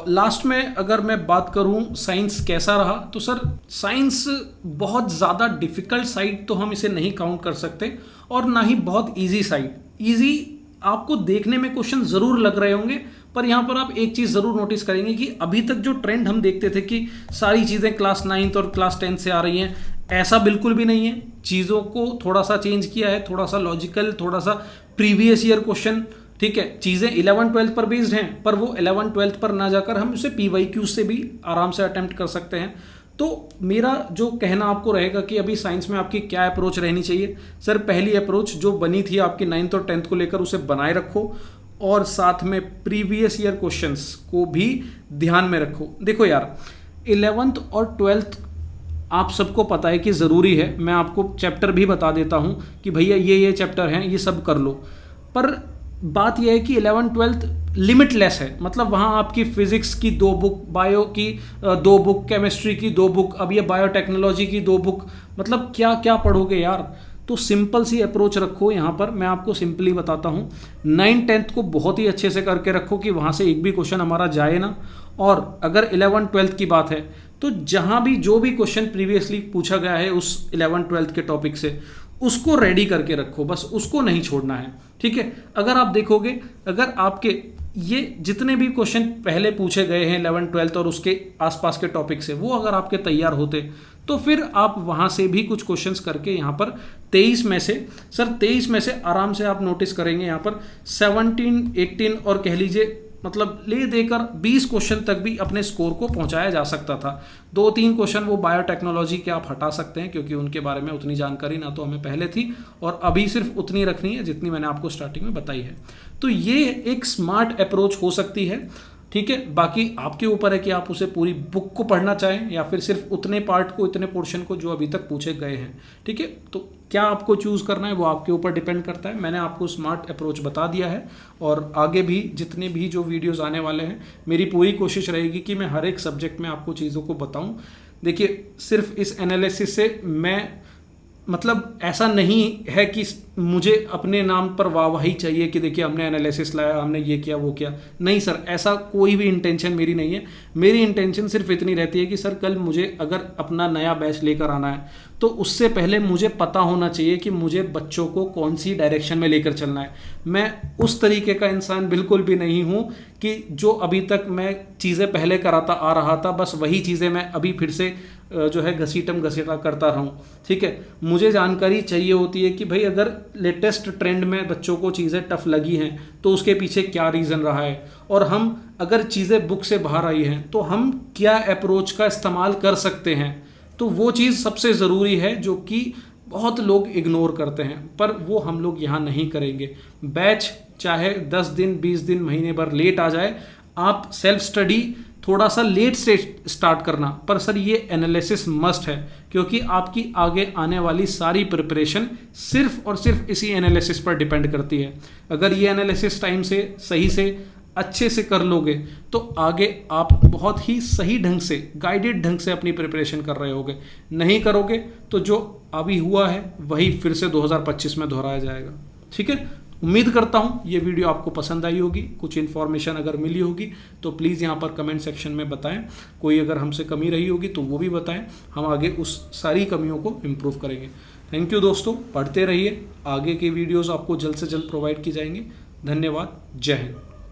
लास्ट में अगर मैं बात करूं साइंस कैसा रहा, तो सर साइंस बहुत ज़्यादा डिफ़िकल्ट साइड तो हम इसे नहीं काउंट कर सकते, और ना ही बहुत इजी साइड। इजी आपको देखने में क्वेश्चन ज़रूर लग रहे होंगे, पर यहाँ पर आप एक चीज़ ज़रूर नोटिस करेंगे कि अभी तक जो ट्रेंड हम देखते थे कि सारी चीज़ें क्लास 9th और क्लास 10th से आ रही हैं, ऐसा बिल्कुल भी नहीं है। चीज़ों को थोड़ा सा चेंज किया है, थोड़ा सा लॉजिकल, थोड़ा सा प्रीवियस ईयर क्वेश्चन। ठीक है, चीज़ें 11th-12th पर बेस्ड हैं, पर वो 11th-12th पर ना जाकर हम उसे PYQ से भी आराम से अटेम्प्ट कर सकते हैं। तो मेरा जो कहना आपको रहेगा कि अभी साइंस में आपकी क्या अप्रोच रहनी चाहिए। सर पहली अप्रोच जो बनी थी आपकी 9th और 10th को लेकर, उसे बनाए रखो, और साथ में प्रीवियस ईयर क्वेश्चंस को भी ध्यान में रखो। देखो यार, 11th और 12th आप सबको पता है कि ज़रूरी है। मैं आपको चैप्टर भी बता देता हूँ कि भैया ये चैप्टर हैं, ये सब कर लो। पर बात यह है कि 11th-12th लिमिटलेस है। मतलब वहाँ आपकी फिजिक्स की 2 बुक, बायो की 2 बुक, केमिस्ट्री की 2 बुक, अब ये बायोटेक्नोलॉजी की 2 बुक, मतलब क्या क्या पढ़ोगे यार। तो सिंपल सी अप्रोच रखो। यहाँ पर मैं आपको सिंपली बताता हूँ, 9th-10th को बहुत ही अच्छे से करके रखो कि वहाँ से एक भी क्वेश्चन हमारा जाए ना। और अगर 11th-12th की बात है, तो जहाँ भी जो भी क्वेश्चन प्रीवियसली पूछा गया है उस 11th-12th के टॉपिक से, उसको रेडी करके रखो, बस उसको नहीं छोड़ना है। ठीक है, अगर आप देखोगे, अगर आपके ये जितने भी क्वेश्चन पहले पूछे गए हैं 11th-12th और उसके आसपास के टॉपिक से, वो अगर आपके तैयार होते तो फिर आप वहाँ से भी कुछ क्वेश्चंस करके यहाँ पर 23 में से सर 23 में से आराम से आप नोटिस करेंगे यहाँ पर 17, 18 और कह लीजिए मतलब ले देकर 20 क्वेश्चन तक भी अपने स्कोर को पहुंचाया जा सकता था। 2-3 क्वेश्चन वो बायोटेक्नोलॉजी के आप हटा सकते हैं क्योंकि उनके बारे में उतनी जानकारी ना तो हमें पहले थी और अभी सिर्फ उतनी रखनी है जितनी मैंने आपको स्टार्टिंग में बताई है। तो ये एक स्मार्ट अप्रोच हो सकती है, ठीक है। बाकी आपके ऊपर है कि आप उसे पूरी बुक को पढ़ना चाहें या फिर सिर्फ उतने पार्ट को, इतने पोर्शन को जो अभी तक पूछे गए हैं, ठीक है। तो क्या आपको चूज़ करना है वो आपके ऊपर डिपेंड करता है। मैंने आपको स्मार्ट अप्रोच बता दिया है और आगे भी जितने भी जो वीडियोस आने वाले हैं मेरी पूरी कोशिश रहेगी कि मैं हर एक सब्जेक्ट में आपको चीज़ों को बताऊं। देखिए सिर्फ इस एनालिसिस से मैं मतलब ऐसा नहीं है कि मुझे अपने नाम पर वाहवाही चाहिए कि देखिए हमने एनालिसिस लाया, हमने ये किया वो किया। नहीं सर, ऐसा कोई भी इंटेंशन मेरी नहीं है। मेरी इंटेंशन सिर्फ इतनी रहती है कि सर कल मुझे अगर अपना नया बैच लेकर आना है तो उससे पहले मुझे पता होना चाहिए कि मुझे बच्चों को कौन सी डायरेक्शन में लेकर चलना है। मैं उस तरीके का इंसान बिल्कुल भी नहीं हूँ कि जो अभी तक मैं चीज़ें पहले कराता आ रहा था बस वही चीज़ें मैं अभी फिर से जो है घसीटम घसीटा करता रहूँ, ठीक है। मुझे जानकारी चाहिए होती है कि भाई अगर लेटेस्ट ट्रेंड में बच्चों को चीज़ें टफ लगी हैं तो उसके पीछे क्या रीज़न रहा है, और हम अगर चीज़ें बुक से बाहर आई हैं तो हम क्या अप्रोच का इस्तेमाल कर सकते हैं। तो वो चीज़ सबसे ज़रूरी है जो कि बहुत लोग इग्नोर करते हैं, पर वो हम लोग यहाँ नहीं करेंगे। बैच चाहे 10 दिन 20 दिन महीने भर लेट आ जाए, आप सेल्फ स्टडी थोड़ा सा लेट से स्टार्ट करना, पर सर ये एनालिसिस मस्ट है क्योंकि आपकी आगे आने वाली सारी प्रिपरेशन सिर्फ और सिर्फ इसी एनालिसिस पर डिपेंड करती है। अगर ये एनालिसिस टाइम से सही से अच्छे से कर लोगे तो आगे आप बहुत ही सही ढंग से, गाइडेड ढंग से अपनी प्रिपरेशन कर रहे होगे। नहीं करोगे तो जो अभी हुआ है वही फिर से 2025 में दोहराया जाएगा, ठीक है। उम्मीद करता हूँ ये वीडियो आपको पसंद आई होगी। कुछ इन्फॉर्मेशन अगर मिली होगी तो प्लीज़ यहाँ पर कमेंट सेक्शन में बताएं। कोई अगर हमसे कमी रही होगी तो वो भी बताएं, हम आगे उस सारी कमियों को इम्प्रूव करेंगे। थैंक यू दोस्तों, पढ़ते रहिए, आगे के वीडियोज़ आपको जल्द से जल्द प्रोवाइड की जाएंगी। धन्यवाद, जय हिंद।